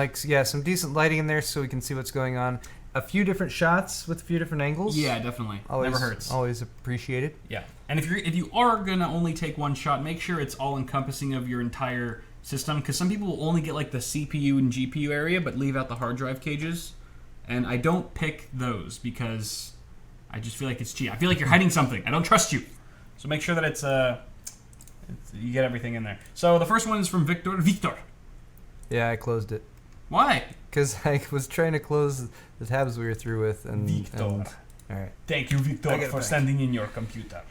Speaker 2: Some decent lighting in there so we can see what's going on. A few different shots with a few different angles.
Speaker 1: Yeah, definitely.
Speaker 2: Always,
Speaker 1: never hurts.
Speaker 2: Always appreciated.
Speaker 1: Yeah, and if you are gonna only take one shot, make sure it's all encompassing of your entire system, because some people will only get like the CPU and GPU area, but leave out the hard drive cages. And I don't pick those because I just feel like it's cheap. I feel like you're hiding something. I don't trust you. So make sure that it's you get everything in there. So the first one is from Victor.
Speaker 2: Yeah, I closed it.
Speaker 1: Why?
Speaker 2: Because I was trying to close the tabs we were through with.
Speaker 1: Victor.
Speaker 2: All right.
Speaker 1: Thank you, Victor, for sending in your computer.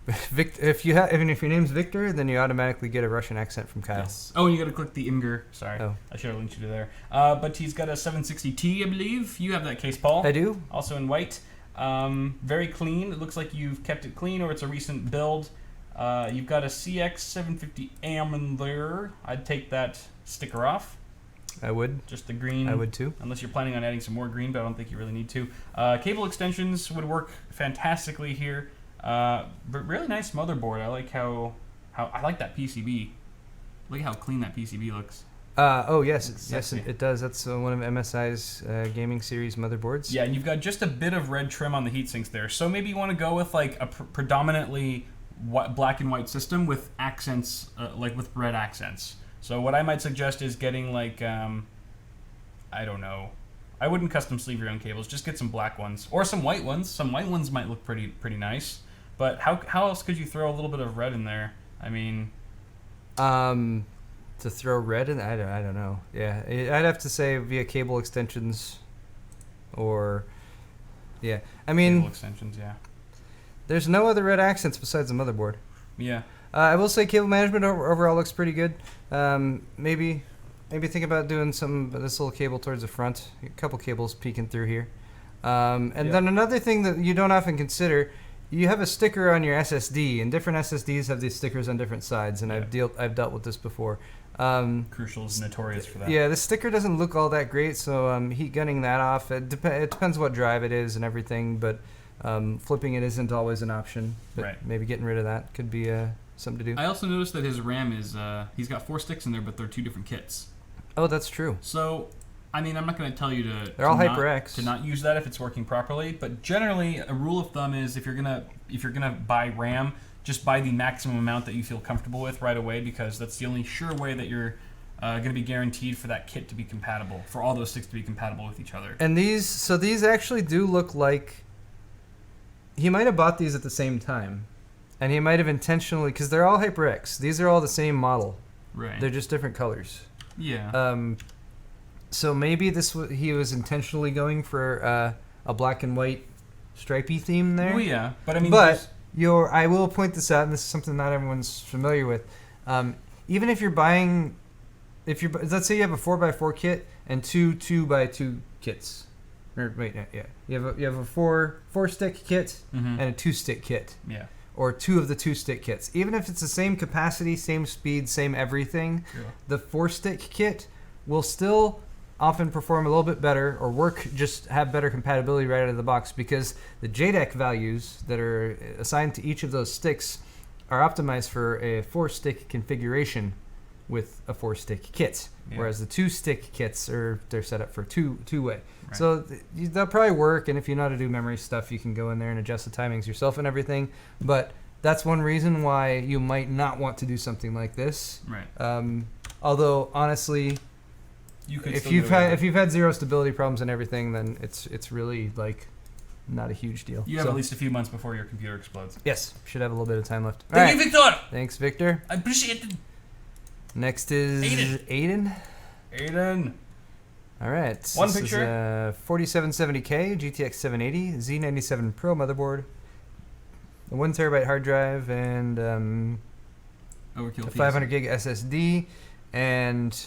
Speaker 2: If your name's Victor, then you automatically get a Russian accent from Kyle.
Speaker 1: Yes. Oh, and you got to click the Imgur. Sorry, I should have linked you to there. But he's got a 760T, I believe. You have that case, Paul.
Speaker 2: I do.
Speaker 1: Also in white. Very clean. It looks like you've kept it clean, or it's a recent build. You've got a CX750M in there. I'd take that sticker off.
Speaker 2: I would.
Speaker 1: Just the green.
Speaker 2: I would too.
Speaker 1: Unless you're planning on adding some more green, but I don't think you really need to. Cable extensions would work fantastically here. But really nice motherboard. I like how I like that PCB. Look at how clean that PCB looks.
Speaker 2: Yes, it does. That's one of MSI's gaming series motherboards.
Speaker 1: Yeah, and you've got just a bit of red trim on the heat sinks there. So maybe you want to go with like a predominantly black and white system with accents, like with red accents. So what I might suggest is getting like, I don't know. I wouldn't custom sleeve your own cables. Just get some black ones or some white ones. Some white ones might look pretty nice. But how else could you throw a little bit of red in there? I mean,
Speaker 2: to throw red in, I don't know. Yeah, I'd have to say via cable extensions, or yeah. I mean,
Speaker 1: cable extensions, yeah.
Speaker 2: There's no other red accents besides the motherboard.
Speaker 1: Yeah.
Speaker 2: I will say cable management overall looks pretty good. Maybe think about doing this little cable towards the front. A couple cables peeking through here. Then another thing that you don't often consider, you have a sticker on your SSD, and different SSDs have these stickers on different sides. And I've dealt with this before.
Speaker 1: Crucial is notorious for that.
Speaker 2: Yeah, the sticker doesn't look all that great, so heat gunning that off. It depends what drive it is and everything, but flipping it isn't always an option. But
Speaker 1: Right.
Speaker 2: maybe getting rid of that could be something to do.
Speaker 1: I also noticed that his RAM is, he's got 4 sticks in there, but they're 2 different kits.
Speaker 2: Oh, that's true.
Speaker 1: So, I mean, I'm not going to tell you
Speaker 2: They're all HyperX.
Speaker 1: to not use that if it's working properly, but generally, a rule of thumb is if you're gonna buy RAM, just buy the maximum amount that you feel comfortable with right away, because that's the only sure way that you're going to be guaranteed for that kit to be compatible, for all those sticks to be compatible with each other.
Speaker 2: And these actually do look like he might have bought these at the same time, and he might have intentionally, because they're all HyperX. These are all the same model.
Speaker 1: Right.
Speaker 2: They're just different colors.
Speaker 1: Yeah.
Speaker 2: So maybe he was intentionally going for a black and white stripy theme there.
Speaker 1: Oh yeah, but I mean,
Speaker 2: I will point this out, and this is something not everyone's familiar with. Even if you're buying, let's say you have a 4x4 kit and 2 2x2 kits, or wait, yeah, you have a 4 stick kit and a 2 stick kit.
Speaker 1: Yeah.
Speaker 2: Or 2 of the 2 stick kits. Even if it's the same capacity, same speed, same everything, the 4 stick kit will still often perform a little bit better, or just have better compatibility right out of the box, because the JDEC values that are assigned to each of those sticks are optimized for a 4 stick configuration with a 4 stick kit, whereas the 2 stick kits they're set up for two way. Right. So they'll probably work, and if you know how to do memory stuff, you can go in there and adjust the timings yourself and everything. But that's one reason why you might not want to do something like this.
Speaker 1: Right.
Speaker 2: Although honestly, if you've had zero stability problems and everything, then it's really like not a huge deal.
Speaker 1: You have at least a few months before your computer explodes.
Speaker 2: Yes, should have a little bit of time left.
Speaker 1: Thank you, Victor.
Speaker 2: Thanks, Victor.
Speaker 1: I appreciate it.
Speaker 2: Next is Aiden. All right.
Speaker 1: One picture.
Speaker 2: Is 4770K GTX 780 Z97 Pro motherboard, a 1 terabyte hard drive, and a 500 gig SSD, and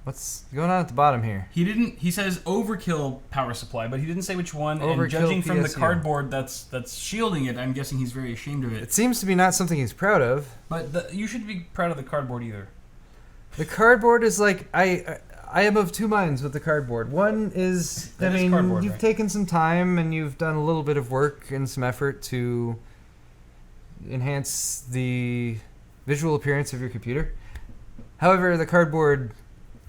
Speaker 2: what's going on at the bottom here?
Speaker 1: He says overkill power supply, but he didn't say which one.
Speaker 2: Overkill
Speaker 1: and judging from the
Speaker 2: PSU.
Speaker 1: cardboard that's shielding it, I'm guessing he's very ashamed of it.
Speaker 2: It seems to be not something he's proud of.
Speaker 1: But you should be proud of the cardboard either.
Speaker 2: The cardboard is like I am of two minds with the cardboard. One is, you've taken some time and you've done a little bit of work and some effort to enhance the visual appearance of your computer. However, the cardboard,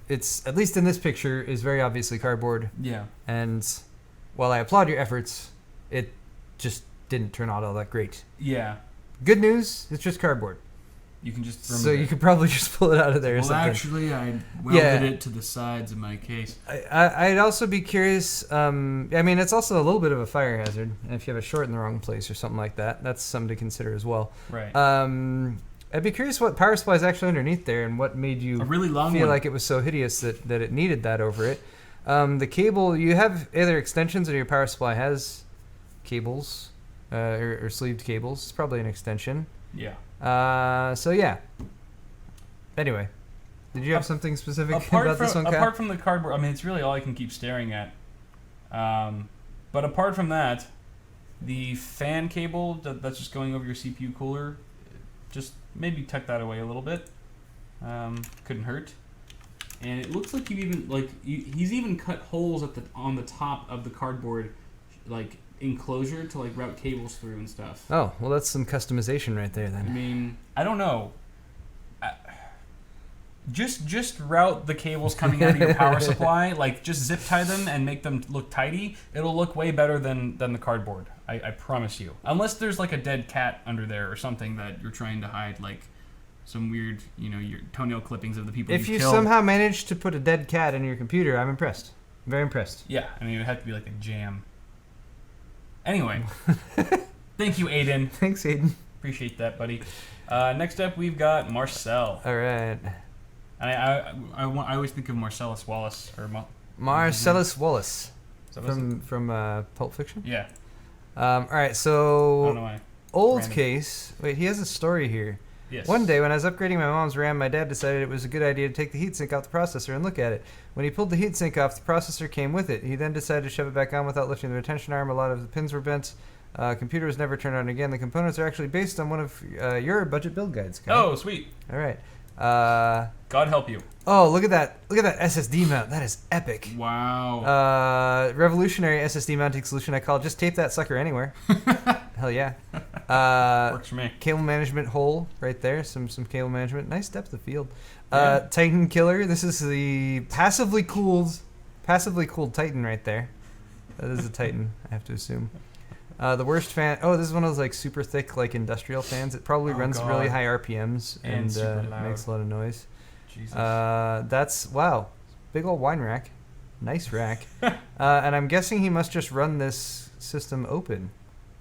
Speaker 2: it's, at least in this picture, is very obviously cardboard.
Speaker 1: Yeah.
Speaker 2: And while I applaud your efforts, it just didn't turn out all that great.
Speaker 1: Yeah.
Speaker 2: Good news, it's just cardboard.
Speaker 1: You can just
Speaker 2: remove it. You could probably just pull it out of there or something.
Speaker 1: Well, actually, I welded it to the sides of my case.
Speaker 2: I'd also be curious. It's also a little bit of a fire hazard. And if you have a short in the wrong place or something like that, that's something to consider as well.
Speaker 1: Right.
Speaker 2: I'd be curious what power supply is actually underneath there and what made you feel like it was so hideous that it needed that over it. The cable, you have either extensions or your power supply has cables or sleeved cables. It's probably an extension.
Speaker 1: Yeah.
Speaker 2: Anyway, did you have something specific about this one, Kat?
Speaker 1: Apart from the cardboard, I mean, it's really all I can keep staring at. But apart from that, the fan cable that's just going over your CPU cooler, just maybe tuck that away a little bit. Couldn't hurt. And it looks like he's even cut holes on the top of the cardboard, like enclosure to like route cables through and stuff.
Speaker 2: Oh, well, that's some customization right there then.
Speaker 1: I mean, I don't know. Just route the cables coming out of your power supply, like just zip tie them and make them look tidy. It'll look way better than the cardboard. I promise you. Unless there's like a dead cat under there or something that you're trying to hide, like some weird, your toenail clippings of the people
Speaker 2: If you
Speaker 1: killed.
Speaker 2: somehow managed to put a dead cat in your computer, I'm impressed. I'm very impressed.
Speaker 1: Yeah, I mean, it would have to be like a jam. Anyway, thank you, Aiden.
Speaker 2: Thanks, Aiden.
Speaker 1: Appreciate that, buddy. Next up, we've got Marcel.
Speaker 2: All right.
Speaker 1: And I always think of Marcellus Wallace or
Speaker 2: Marcellus Wallace from Pulp Fiction.
Speaker 1: Yeah.
Speaker 2: All right. So
Speaker 1: I don't know why.
Speaker 2: Old case. Wait, he has a story here.
Speaker 1: Yes.
Speaker 2: One day when I was upgrading my mom's RAM, my dad decided it was a good idea to take the heatsink off the processor and look at it. When he pulled the heatsink off, the processor came with it. He then decided to shove it back on without lifting the retention arm. A lot of the pins were bent. Computer was never turned on again. The components are actually based on one of your budget build guides.
Speaker 1: Oh, sweet.
Speaker 2: All right.
Speaker 1: God help you.
Speaker 2: Oh, look at that! Look at that SSD mount. That is epic.
Speaker 1: Wow.
Speaker 2: Revolutionary SSD mounting solution. I call it. Just tape that sucker anywhere. Hell yeah.
Speaker 1: Works for me.
Speaker 2: Cable management hole right there. Some cable management. Nice depth of field.
Speaker 1: Yeah.
Speaker 2: Titan killer. This is the passively cooled Titan right there. That is a Titan, I have to assume. The worst fan. Oh, this is one of those like super thick like industrial fans. It probably runs really high RPMs and
Speaker 1: super loud.
Speaker 2: makes a lot of noise.
Speaker 1: Jesus.
Speaker 2: That's wow, big old wine rack, nice rack. And I'm guessing he must just run this system open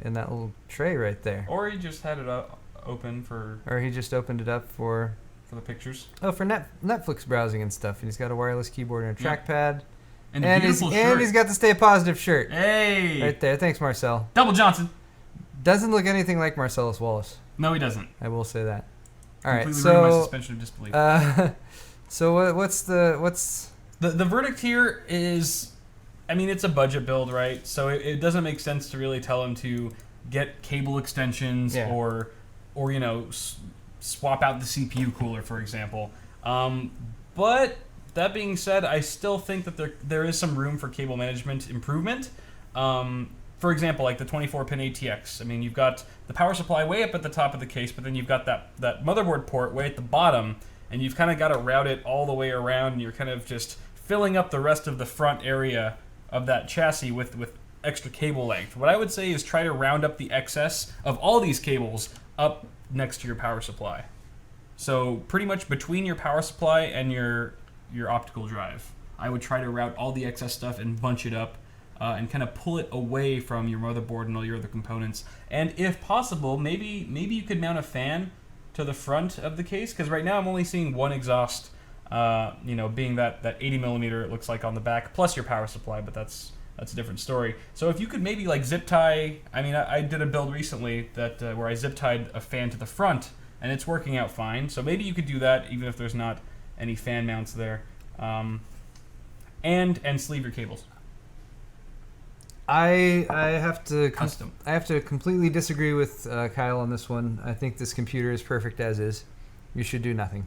Speaker 2: in that little tray right there.
Speaker 1: Or he just had it open for.
Speaker 2: Or he just opened it up for
Speaker 1: the pictures.
Speaker 2: Oh, for Netflix browsing and stuff. And he's got a wireless keyboard and a trackpad.
Speaker 1: And a beautiful shirt.
Speaker 2: And he's got the Stay Positive shirt.
Speaker 1: Hey!
Speaker 2: Right there. Thanks, Marcel.
Speaker 1: Double Johnson.
Speaker 2: Doesn't look anything like Marcellus Wallace.
Speaker 1: No, he doesn't.
Speaker 2: I will say that. All right,
Speaker 1: Completely ruined my suspension of disbelief.
Speaker 2: So what's
Speaker 1: the verdict here is, I mean, it's a budget build, right? So it doesn't make sense to really tell him to get cable extensions or you know, swap out the CPU cooler, for example. But that being said, I still think that there is some room for cable management improvement. For example, like the 24-pin ATX. I mean, you've got the power supply way up at the top of the case, but then you've got that motherboard port way at the bottom, and you've kind of got to route it all the way around, and you're kind of just filling up the rest of the front area of that chassis with extra cable length. What I would say is try to round up the excess of all these cables up next to your power supply. So pretty much between your power supply and your optical drive, I would try to route all the excess stuff and bunch it up and kind of pull it away from your motherboard and all your other components. And if possible, maybe you could mount a fan to the front of the case, because right now I'm only seeing one exhaust, being that 80 millimeter it looks like on the back, plus your power supply, but that's a different story. So if you could maybe like zip tie, I mean, I did a build recently that where I zip tied a fan to the front, and it's working out fine. So maybe you could do that even if there's not any fan mounts there, and sleeve your cables.
Speaker 2: I have to
Speaker 1: Custom.
Speaker 2: I have to completely disagree with Kyle on this one. I think this computer is perfect as is. You should do nothing.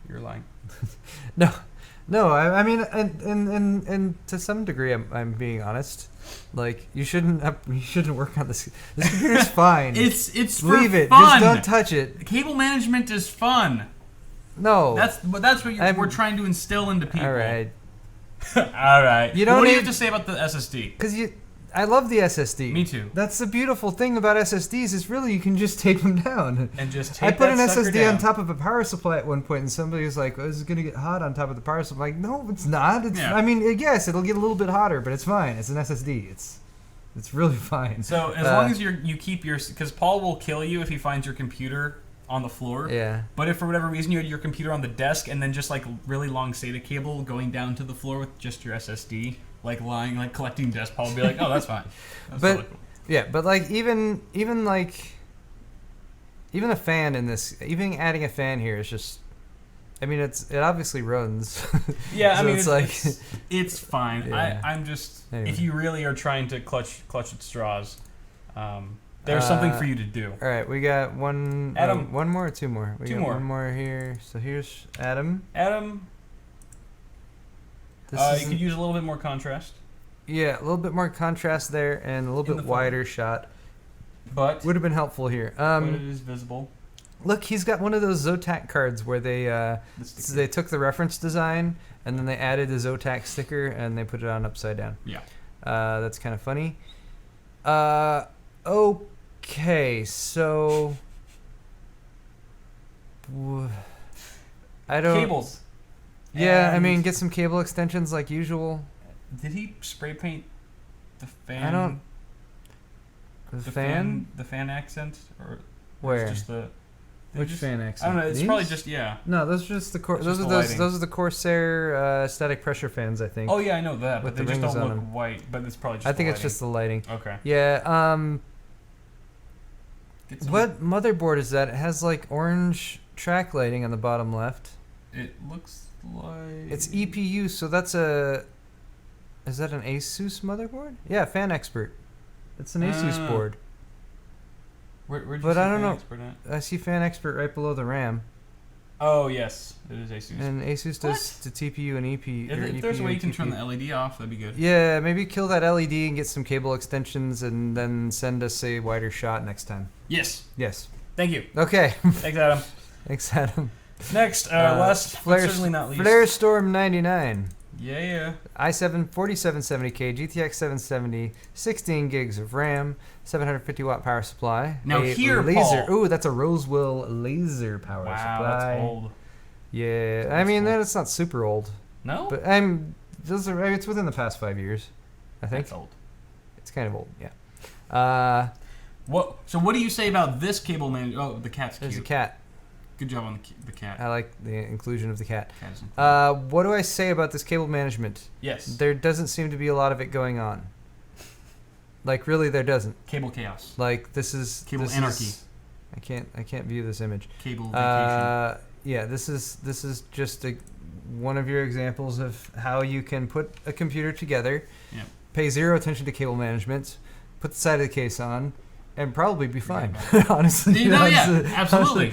Speaker 1: You're lying.
Speaker 2: No. I mean, and to some degree, I'm being honest. Like you shouldn't work on this. This computer's fine.
Speaker 1: It's
Speaker 2: leave
Speaker 1: for
Speaker 2: it.
Speaker 1: fun.
Speaker 2: Just don't touch it.
Speaker 1: Cable management is fun.
Speaker 2: No.
Speaker 1: That's what we're trying to instill into people.
Speaker 2: All right.
Speaker 1: All right.
Speaker 2: You don't
Speaker 1: what do you
Speaker 2: need-
Speaker 1: have to say about the SSD?
Speaker 2: Because I love the SSD.
Speaker 1: Me too.
Speaker 2: That's the beautiful thing about SSDs is really you can just tape them down.
Speaker 1: And just
Speaker 2: I
Speaker 1: tape
Speaker 2: put an
Speaker 1: that sucker
Speaker 2: SSD
Speaker 1: down.
Speaker 2: on top of a power supply at one point, and somebody was like, "Oh, this is gonna get hot on top of the power supply." I'm like, no, it's not. I mean, yes, it'll get a little bit hotter, but it's fine. It's an SSD. It's really fine.
Speaker 1: So as long as you keep because Paul will kill you if he finds your computer on the floor.
Speaker 2: Yeah.
Speaker 1: But if for whatever reason you had your computer on the desk and then just like really long SATA cable going down to the floor with just your SSD, like lying, like collecting dust, Paul will be like, "Oh, that's fine." That's totally cool.
Speaker 2: Yeah, but like even a fan in this, even adding a fan here is just. I mean, it obviously runs.
Speaker 1: Yeah,
Speaker 2: so
Speaker 1: I mean,
Speaker 2: it's
Speaker 1: fine.
Speaker 2: Yeah.
Speaker 1: I'm just
Speaker 2: Anyway.
Speaker 1: If you really are trying to clutch at straws, there's something for you to do.
Speaker 2: All right, we got one.
Speaker 1: Adam.
Speaker 2: One more or two more?
Speaker 1: Two more.
Speaker 2: One more here. So here's Adam.
Speaker 1: Adam, you could use a little bit more contrast.
Speaker 2: Yeah, a little bit more contrast there and a little bit wider shot.
Speaker 1: But
Speaker 2: would have been helpful here.
Speaker 1: but it is visible.
Speaker 2: Look, he's got one of those Zotac cards where they took the reference design and then they added the Zotac sticker and they put it on upside down.
Speaker 1: Yeah.
Speaker 2: That's kind of funny. Okay, so I don't.
Speaker 1: Cables.
Speaker 2: Yeah, I mean, get some cable extensions like usual.
Speaker 1: Did he spray paint the fan?
Speaker 2: I don't. The fan?
Speaker 1: The fan accent, or
Speaker 2: Where?
Speaker 1: Just the.
Speaker 2: Which fan accent?
Speaker 1: I don't know. It's probably just No,
Speaker 2: those are just the
Speaker 1: lighting.
Speaker 2: those are the Corsair static pressure fans, I think.
Speaker 1: Oh yeah, I know that, but
Speaker 2: With
Speaker 1: they
Speaker 2: the
Speaker 1: just don't
Speaker 2: rings on
Speaker 1: look
Speaker 2: them.
Speaker 1: white. But it's probably just.
Speaker 2: I think
Speaker 1: the
Speaker 2: it's just the lighting.
Speaker 1: Okay.
Speaker 2: Yeah. What motherboard is that? It has like orange track lighting on the bottom left.
Speaker 1: It looks like.
Speaker 2: It's EPU, so that's a. Is that an Asus motherboard? Yeah, Fan Expert. It's an Asus board.
Speaker 1: Where'd you
Speaker 2: But
Speaker 1: see
Speaker 2: I don't
Speaker 1: Fan
Speaker 2: know.
Speaker 1: Expert at?
Speaker 2: I see Fan Expert right below the RAM.
Speaker 1: Oh yes, it is Asus.
Speaker 2: And Asus does the TPU and EP.
Speaker 1: If there's a way you can turn the LED off, that'd be good.
Speaker 2: Yeah, maybe kill that LED and get some cable extensions, and then send us a wider shot next time.
Speaker 1: Yes.
Speaker 2: Yes.
Speaker 1: Thank you.
Speaker 2: Okay.
Speaker 1: Thanks, Adam.
Speaker 2: Thanks, Adam.
Speaker 1: Next, last,
Speaker 2: Flare,
Speaker 1: certainly not least.
Speaker 2: Flare Storm 99.
Speaker 1: Yeah.
Speaker 2: i7 4770K, GTX 770, 16 gigs of RAM, 750 watt power supply.
Speaker 1: Now here,
Speaker 2: laser.
Speaker 1: Paul.
Speaker 2: Ooh, that's a Roswell laser power supply.
Speaker 1: Wow, that's old.
Speaker 2: Yeah,
Speaker 1: That's
Speaker 2: I mean,
Speaker 1: old.
Speaker 2: that's not super old.
Speaker 1: No?
Speaker 2: But it's within the past 5 years, I think.
Speaker 1: That's old.
Speaker 2: It's kind of old, yeah.
Speaker 1: So what do you say about this cable man? Oh, the cat's cute.
Speaker 2: There's a cat.
Speaker 1: Good job on the cat.
Speaker 2: I like the inclusion of the cat.
Speaker 1: Cat is included.
Speaker 2: What do I say about this cable management?
Speaker 1: Yes.
Speaker 2: There doesn't seem to be a lot of it going on. Like, really, there doesn't.
Speaker 1: Cable chaos.
Speaker 2: Like, this is...
Speaker 1: Cable
Speaker 2: this
Speaker 1: anarchy.
Speaker 2: Is, I can't view this image.
Speaker 1: Cable vacation.
Speaker 2: Yeah, this is just one of your examples of how you can put a computer together,
Speaker 1: Yep.
Speaker 2: pay zero attention to cable management, put the side of the case on, and probably be fine. Honestly,
Speaker 1: absolutely.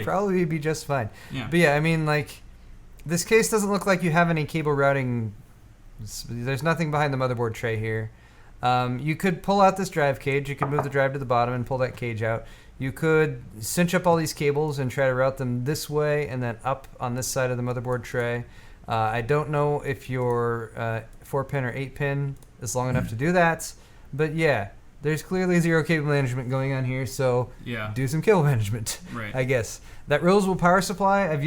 Speaker 2: Probably be just fine.
Speaker 1: Yeah.
Speaker 2: But yeah, I mean, like, this case doesn't look like you have any cable routing. There's nothing behind the motherboard tray here. You could pull out this drive cage. You could move the drive to the bottom and pull that cage out. You could cinch up all these cables and try to route them this way and then up on this side of the motherboard tray. I don't know if your 4-pin or 8-pin is long enough to do that, but yeah, there's clearly zero cable management going on here, so do some cable management,
Speaker 1: right.
Speaker 2: I guess. That Roswell power supply I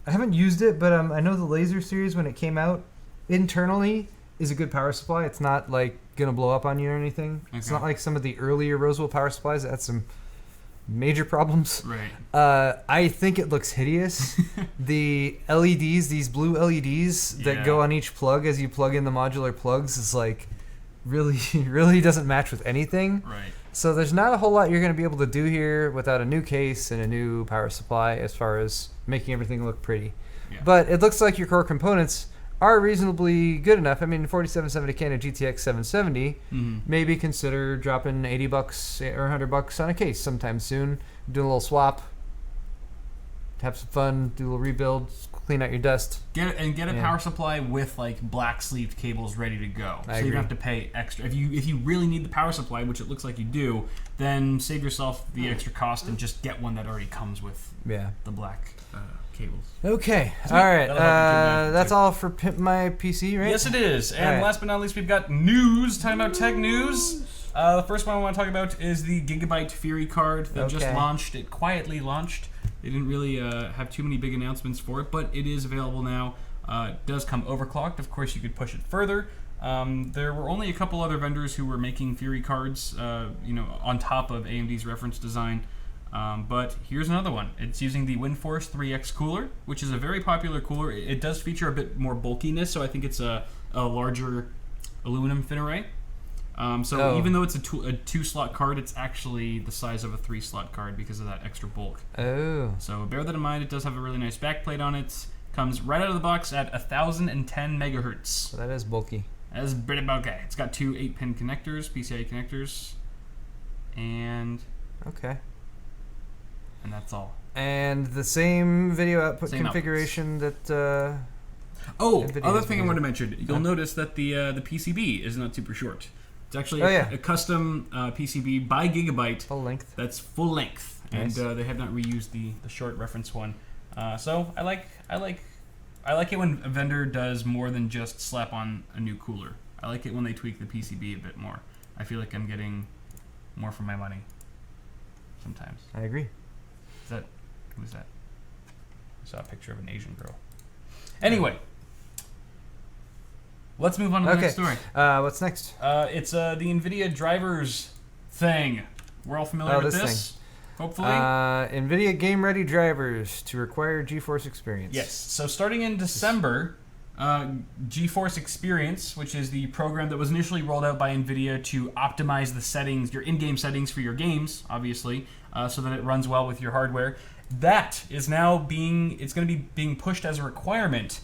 Speaker 2: haven't used it, but I know the Laser series when it came out internally is a good power supply. It's not like gonna blow up on you or anything. Okay. It's not like some of the earlier Roswell power supplies that had some major problems.
Speaker 1: Right.
Speaker 2: I think it looks hideous. The LEDs, these blue LEDs that go on each plug as you plug in the modular plugs, is like really doesn't match with anything.
Speaker 1: Right.
Speaker 2: So there's not a whole lot you're going to be able to do here without a new case and a new power supply as far as making everything look pretty. Yeah. But it looks like your core components are reasonably good enough. I mean, 4770K and a GTX 770, maybe consider dropping $80 or $100 on a case sometime soon, do a little swap, have some fun, do a little rebuild, clean out your dust.
Speaker 1: Get a power supply with like black sleeved cables ready to go. So you don't have to pay extra. If you really need the power supply, which it looks like you do, then save yourself the extra cost and just get one that already comes with the black cables.
Speaker 2: Okay. All right. That's all for Pimp My PC, right?
Speaker 1: Yes, it is. And last but not least, we've got news. Time about tech news. The first one I want to talk about is the Gigabyte Fury card that just launched. It quietly launched. They didn't really have too many big announcements for it, but it is available now. It does come overclocked. Of course, you could push it further. There were only a couple other vendors who were making Fury cards, on top of AMD's reference design. But here's another one. It's using the Windforce 3X cooler, which is a very popular cooler. It does feature a bit more bulkiness, so I think it's a larger aluminum fin array. Even though it's a 2-slot card, it's actually the size of a 3-slot card because of that extra bulk. Oh. So bear that in mind. It does have a really nice backplate on it. Comes right out of the box at 1010 megahertz.
Speaker 2: So that is bulky.
Speaker 1: That is pretty bulky. It's got 2 8-pin connectors, PCIe connectors, and that's all. And
Speaker 2: the same video output configuration that.
Speaker 1: Other thing I wanted to mention. You'll notice that the PCB is not super short. It's actually a custom PCB by Gigabyte.
Speaker 2: Full length.
Speaker 1: That's full length, nice. And they have not reused the short reference one. So I like it when a vendor does more than just slap on a new cooler. I like it when they tweak the PCB a bit more. I feel like I'm getting more for my money. Sometimes.
Speaker 2: I agree.
Speaker 1: Who's that? I saw a picture of an Asian girl. Anyway. Let's move on to the next story.
Speaker 2: What's next?
Speaker 1: It's the Nvidia drivers thing. We're all familiar with this. Hopefully.
Speaker 2: Nvidia game-ready drivers to require GeForce Experience.
Speaker 1: Yes. So starting in December, GeForce Experience, which is the program that was initially rolled out by Nvidia to optimize the settings, your in-game settings for your games, obviously, so that it runs well with your hardware. That is now it's going to be being pushed as a requirement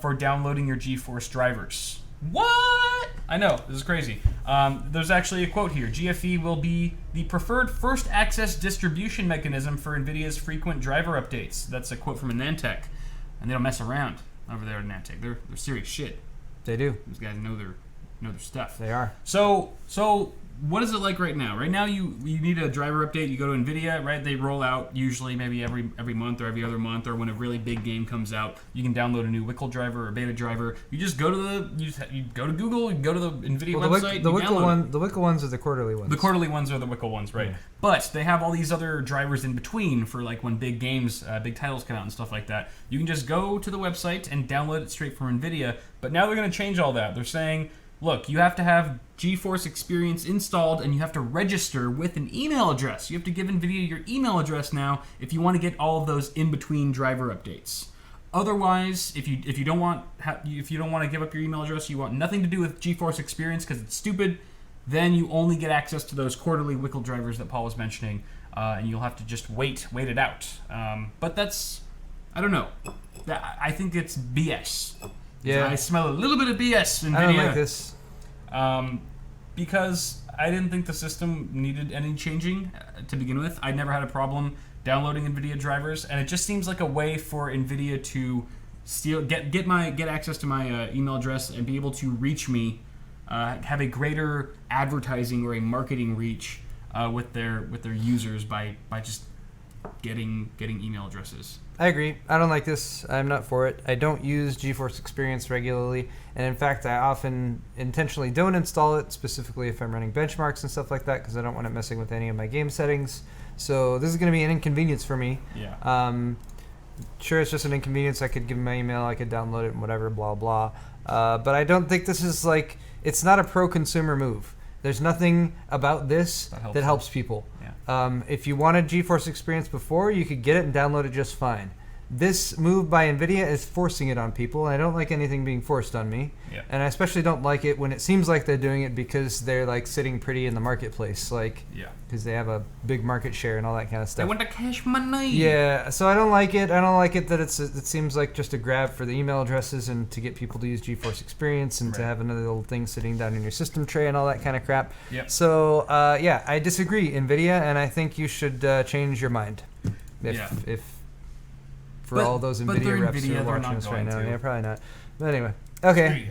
Speaker 1: for downloading your GeForce drivers. What? I know, this is crazy. There's actually a quote here. GFE will be the preferred first access distribution mechanism for NVIDIA's frequent driver updates. That's a quote from Nantech. And they don't mess around over there at Nantech. They're serious shit.
Speaker 2: They do.
Speaker 1: These guys know their stuff.
Speaker 2: They are.
Speaker 1: So what is it like right now? Right now, you need a driver update. You go to Nvidia, right? They roll out usually maybe every month or every other month, or when a really big game comes out, you can download a new WCL driver or beta driver. You just go to you go to Google, you go to the Nvidia website.
Speaker 2: The WCL ones are the quarterly ones.
Speaker 1: The quarterly ones are the WCL ones, right? Yeah. But they have all these other drivers in between for like when big games, big titles come out and stuff like that. You can just go to the website and download it straight from Nvidia. But now they're going to change all that. They're saying, look, you have to have GeForce Experience installed and you have to register with an email address. You have to give NVIDIA your email address now if you want to get all of those in-between driver updates. Otherwise, if you don't want to give up your email address, you want nothing to do with GeForce Experience because it's stupid, then you only get access to those quarterly WCL drivers that Paul was mentioning, and you'll have to just wait it out. But that's, I don't know. I think it's BS.
Speaker 2: Yeah,
Speaker 1: I smell a little bit of BS in NVIDIA.
Speaker 2: I don't like this.
Speaker 1: Because I didn't think the system needed any changing to begin with. I never had a problem downloading NVIDIA drivers, and it just seems like a way for NVIDIA to get access to my email address and be able to reach me, have a greater advertising or a marketing reach with their users by just getting email addresses.
Speaker 2: I agree. I don't like this. I'm not for it. I don't use GeForce Experience regularly, and in fact, I often intentionally don't install it, specifically if I'm running benchmarks and stuff like that, because I don't want it messing with any of my game settings. So this is going to be an inconvenience for me.
Speaker 1: Yeah.
Speaker 2: Sure, it's just an inconvenience. I could give them my email, I could download it, and whatever, blah, blah. But I don't think this is like, it's not a pro-consumer move. There's nothing about this that helps people.
Speaker 1: Yeah.
Speaker 2: If you wanted GeForce Experience before, you could get it and download it just fine. This move by NVIDIA is forcing it on people, and I don't like anything being forced on me.
Speaker 1: Yeah.
Speaker 2: And I especially don't like it when it seems like they're doing it because they're like sitting pretty in the marketplace, like because they have a big market share and all that kind of stuff.
Speaker 1: They want to cash money.
Speaker 2: Yeah, so I don't like it. I don't like it that it seems like just a grab for the email addresses and to get people to use GeForce Experience and to have another little thing sitting down in your system tray and all that kind of crap.
Speaker 1: Yep.
Speaker 2: So yeah, I disagree, NVIDIA, and I think you should change your mind. For all those NVIDIA reps who are watching us right now. Yeah, probably not. But anyway, okay.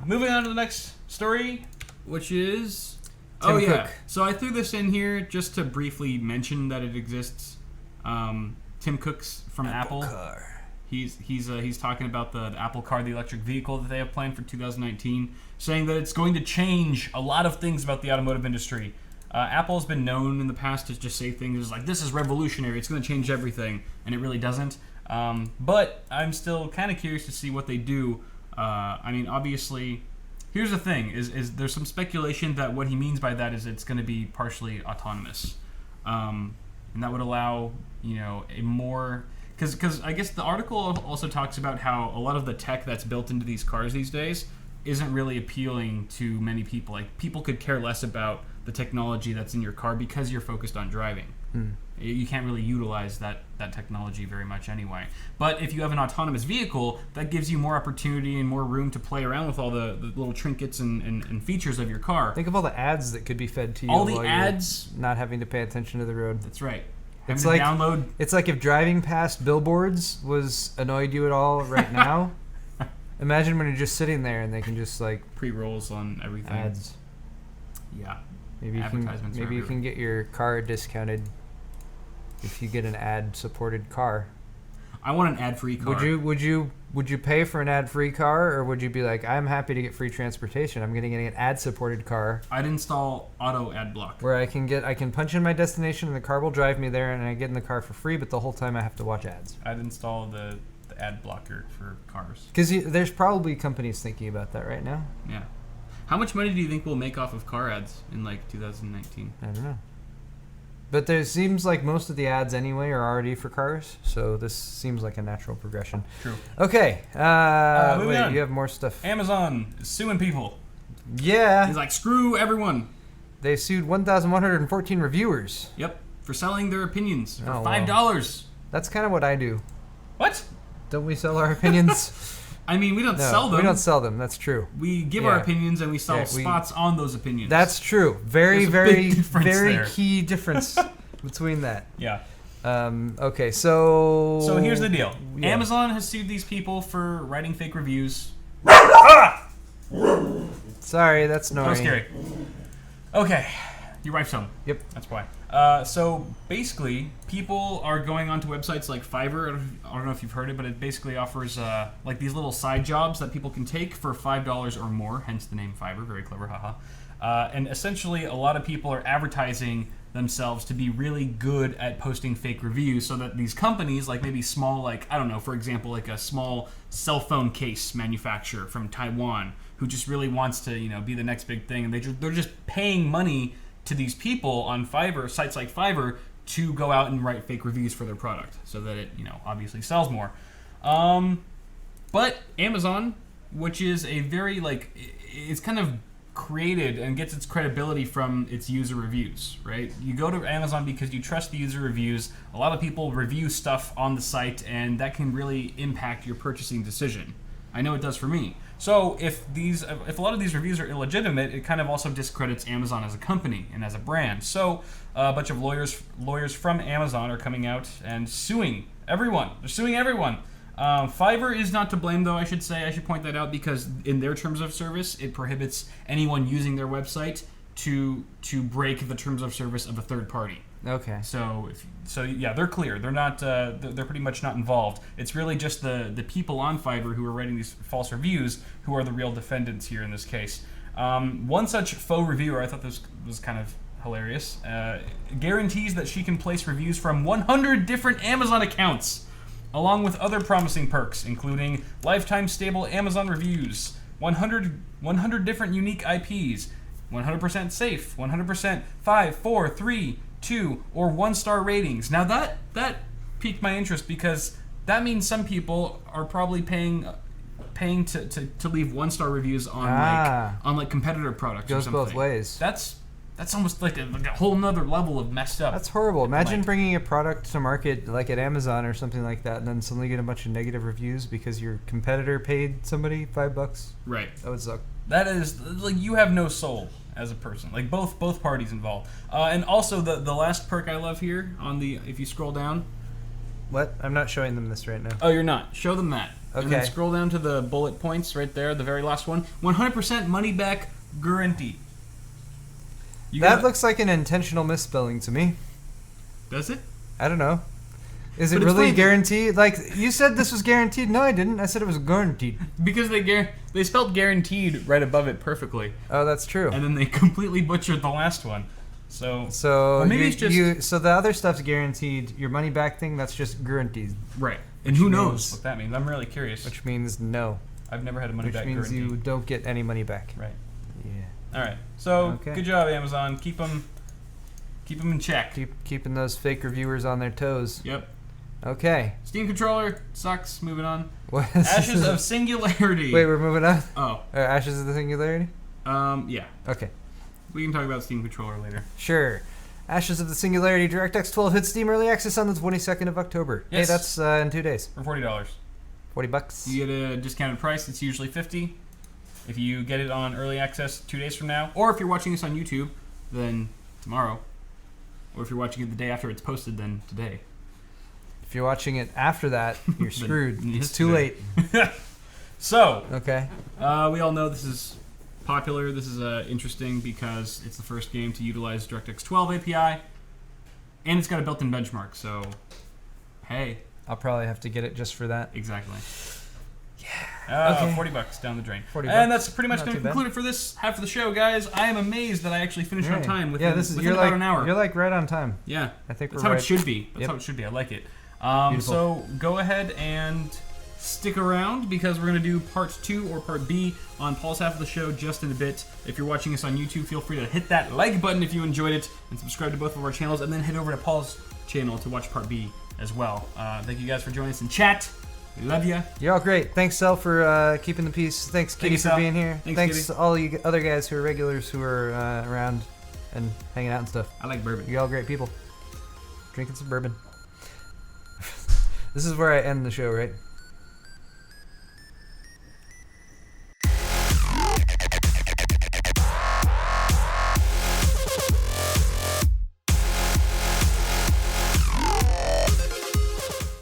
Speaker 1: Moving on to the next story, which is
Speaker 2: Tim Cook.
Speaker 1: So I threw this in here just to briefly mention that it exists. Tim Cook's from Apple.
Speaker 2: Car.
Speaker 1: He's talking about the Apple Car, the electric vehicle that they have planned for 2019, saying that it's going to change a lot of things about the automotive industry. Apple's been known in the past to just say things like, this is revolutionary, it's going to change everything, and it really doesn't. But I'm still kind of curious to see what they do. I mean, obviously, here's the thing, is there's some speculation that what he means by that is it's going to be partially autonomous. And that would allow, a more... Because I guess the article also talks about how a lot of the tech that's built into these cars these days isn't really appealing to many people. Like, people could care less about the technology that's in your car because you're focused on driving. You can't really utilize that technology very much anyway. But if you have an autonomous vehicle, that gives you more opportunity and more room to play around with all the little trinkets and features of your car.
Speaker 2: Think of all the ads that could be fed to you.
Speaker 1: All the ads.
Speaker 2: Not having to pay attention to the road.
Speaker 1: That's right.
Speaker 2: It's like if driving past billboards annoyed you at all right now. Imagine when you're just sitting there and they can just like
Speaker 1: pre-rolls on everything.
Speaker 2: Ads.
Speaker 1: Yeah.
Speaker 2: Maybe you can get your car discounted if you get an ad-supported car.
Speaker 1: I want an ad-free car.
Speaker 2: Would you pay for an ad-free car, or would you be like, I'm happy to get free transportation, I'm getting an ad-supported car?
Speaker 1: I'd install auto ad block.
Speaker 2: Where I can punch in my destination and the car will drive me there, and I get in the car for free, but the whole time I have to watch ads.
Speaker 1: I'd install the ad blocker for cars.
Speaker 2: Because there's probably companies thinking about that right now.
Speaker 1: Yeah. How much money do you think we'll make off of car ads in 2019?
Speaker 2: I don't know. But there seems like most of the ads anyway are already for cars, so this seems like a natural progression.
Speaker 1: True.
Speaker 2: Okay.
Speaker 1: Moving on.
Speaker 2: You have more stuff.
Speaker 1: Amazon is suing people.
Speaker 2: Yeah.
Speaker 1: He's like, screw everyone.
Speaker 2: They sued 1,114 reviewers.
Speaker 1: Yep. For selling their opinions for $5.
Speaker 2: Well, that's kind of what I do.
Speaker 1: What?
Speaker 2: Don't we sell our opinions?
Speaker 1: I mean, we don't
Speaker 2: No,
Speaker 1: sell them.
Speaker 2: we don't sell them. That's true.
Speaker 1: We give our opinions and we sell spots on those opinions.
Speaker 2: That's true. Very,
Speaker 1: There's a
Speaker 2: very,
Speaker 1: big difference
Speaker 2: very
Speaker 1: there.
Speaker 2: key difference between that.
Speaker 1: Yeah.
Speaker 2: Okay, so...
Speaker 1: So here's the deal.
Speaker 2: Yeah.
Speaker 1: Amazon has sued these people for writing fake reviews.
Speaker 2: Sorry, that's
Speaker 1: That
Speaker 2: Nori.
Speaker 1: was scary. Okay. Your wife's home.
Speaker 2: Yep.
Speaker 1: That's why. So basically, people are going onto websites like Fiverr. I don't know if you've heard it, but it basically offers like these little side jobs that people can take for $5 or more, hence the name Fiverr. Very clever, haha. And essentially, a lot of people are advertising themselves to be really good at posting fake reviews so that these companies, like maybe small, like, I don't know, for example, like a small cell phone case manufacturer from Taiwan who just really wants to, you know, be the next big thing, and they're just paying money to these people on Fiverr, sites like Fiverr, to go out and write fake reviews for their product so that it, you know, obviously sells more. But Amazon, which is a very, like, it's kind of created and gets its credibility from its user reviews, right? You go to Amazon because you trust the user reviews. A lot of people review stuff on the site, and that can really impact your purchasing decision. I know it does for me. So if a lot of these reviews are illegitimate, it kind of also discredits Amazon as a company and as a brand. So a bunch of lawyers from Amazon are coming out and suing everyone. They're suing everyone. Fiverr is not to blame, though, I should say. I should point that out because in their terms of service, it prohibits anyone using their website to break the terms of service of a third party.
Speaker 2: Okay.
Speaker 1: So yeah, they're clear. They're not. They're pretty much not involved. It's really just the people on Fiverr who are writing these false reviews who are the real defendants here in this case. One such faux reviewer, I thought this was kind of hilarious, guarantees that she can place reviews from 100 different Amazon accounts, along with other promising perks, including lifetime stable Amazon reviews, 100 different unique IPs, 100% safe, 100% 5, 4, 3, 2, or 1-star ratings. Now that piqued my interest because that means some people are probably paying to leave 1-star reviews on like competitor products or
Speaker 2: Goes
Speaker 1: something.
Speaker 2: both ways.
Speaker 1: That's almost like a whole nother level of messed up.
Speaker 2: That's horrible. Imagine
Speaker 1: Like-
Speaker 2: bringing a product to market like at Amazon or something like that, and then suddenly get a bunch of negative reviews because your competitor paid somebody $5.
Speaker 1: Right.
Speaker 2: That would suck.
Speaker 1: That is, like, you have no soul as a person. Like, both parties involved. And also, the last perk I love here, if you scroll down.
Speaker 2: What? I'm not showing them this right now.
Speaker 1: Oh, you're not. Show them that. And then
Speaker 2: Okay.
Speaker 1: scroll down to the bullet points right there, the very last one. 100% money back guarantee.
Speaker 2: That looks like an intentional misspelling to me.
Speaker 1: Does it?
Speaker 2: I don't know. Is it
Speaker 1: But it's
Speaker 2: really
Speaker 1: funny-
Speaker 2: guaranteed? Like, you said this was guaranteed. No, I didn't. I said it was guaranteed.
Speaker 1: Because they spelled guaranteed right above it perfectly.
Speaker 2: Oh, that's true.
Speaker 1: And then they completely butchered the last one. So
Speaker 2: So
Speaker 1: maybe it's just
Speaker 2: so the other stuff's guaranteed. Your money back thing, that's just guaranteed.
Speaker 1: right. And who
Speaker 2: Which
Speaker 1: knows
Speaker 2: means-
Speaker 1: what that means? I'm really curious.
Speaker 2: Which means no.
Speaker 1: I've never had a money
Speaker 2: Which
Speaker 1: back
Speaker 2: means
Speaker 1: guarantee.
Speaker 2: you don't get any money back.
Speaker 1: Right.
Speaker 2: Yeah.
Speaker 1: All right. So
Speaker 2: Okay.
Speaker 1: good job, Amazon. Keep them in check.
Speaker 2: Keeping those fake reviewers on their toes.
Speaker 1: Yep.
Speaker 2: Okay.
Speaker 1: Steam controller sucks. Moving on.
Speaker 2: What is
Speaker 1: Ashes
Speaker 2: this?
Speaker 1: of Singularity.
Speaker 2: Wait, we're moving on?
Speaker 1: Oh.
Speaker 2: Ashes of the Singularity?
Speaker 1: Yeah.
Speaker 2: Okay.
Speaker 1: We can talk about Steam controller later.
Speaker 2: Sure. Ashes of the Singularity DirectX 12 hits Steam Early Access on the 22nd of October.
Speaker 1: Yes.
Speaker 2: Hey, that's in 2 days.
Speaker 1: For $40.
Speaker 2: $40.
Speaker 1: You get a discounted price. It's usually $50. If you get it on early access 2 days from now, or if you're watching this on YouTube, then tomorrow. Or if you're watching it the day after it's posted, then today.
Speaker 2: If you're watching it after that, you're screwed. It's too late.
Speaker 1: So,
Speaker 2: Okay.
Speaker 1: we all know this is popular. This is interesting because it's the first game to utilize DirectX 12 API, and it's got a built-in benchmark. So, hey,
Speaker 2: I'll probably have to get it just for that.
Speaker 1: exactly.
Speaker 2: Yeah. Okay.
Speaker 1: $40 down the drain.
Speaker 2: $40.
Speaker 1: And that's pretty much
Speaker 2: Not
Speaker 1: going to
Speaker 2: too bad.
Speaker 1: conclude it for this half of the show, guys. I am amazed that I actually finished on
Speaker 2: Right.
Speaker 1: time within,
Speaker 2: This is
Speaker 1: within
Speaker 2: you're
Speaker 1: about
Speaker 2: like
Speaker 1: an hour.
Speaker 2: You're like right on time.
Speaker 1: Yeah.
Speaker 2: I think
Speaker 1: That's
Speaker 2: we're
Speaker 1: how
Speaker 2: right.
Speaker 1: it should be. That's
Speaker 2: Yep.
Speaker 1: how it should be. I like it.
Speaker 2: Beautiful.
Speaker 1: So go ahead and stick around because we're going to do part 2 or part B on Paul's half of the show just in a bit. If you're watching us on YouTube, feel free to hit that like button if you enjoyed it and subscribe to both of our channels, and then head over to Paul's channel to watch part B as well. Thank you guys for joining us in chat. We love you.
Speaker 2: You're all great. Thanks, Sel, for keeping the peace. Thanks, Kitty,
Speaker 1: you,
Speaker 2: for
Speaker 1: Sal.
Speaker 2: being here.
Speaker 1: Thanks,
Speaker 2: to
Speaker 1: Kitty.
Speaker 2: all you other guys who are regulars who are around and hanging out and stuff.
Speaker 1: I like bourbon.
Speaker 2: You're all great people. Drinking some bourbon. This is where I end the show, right?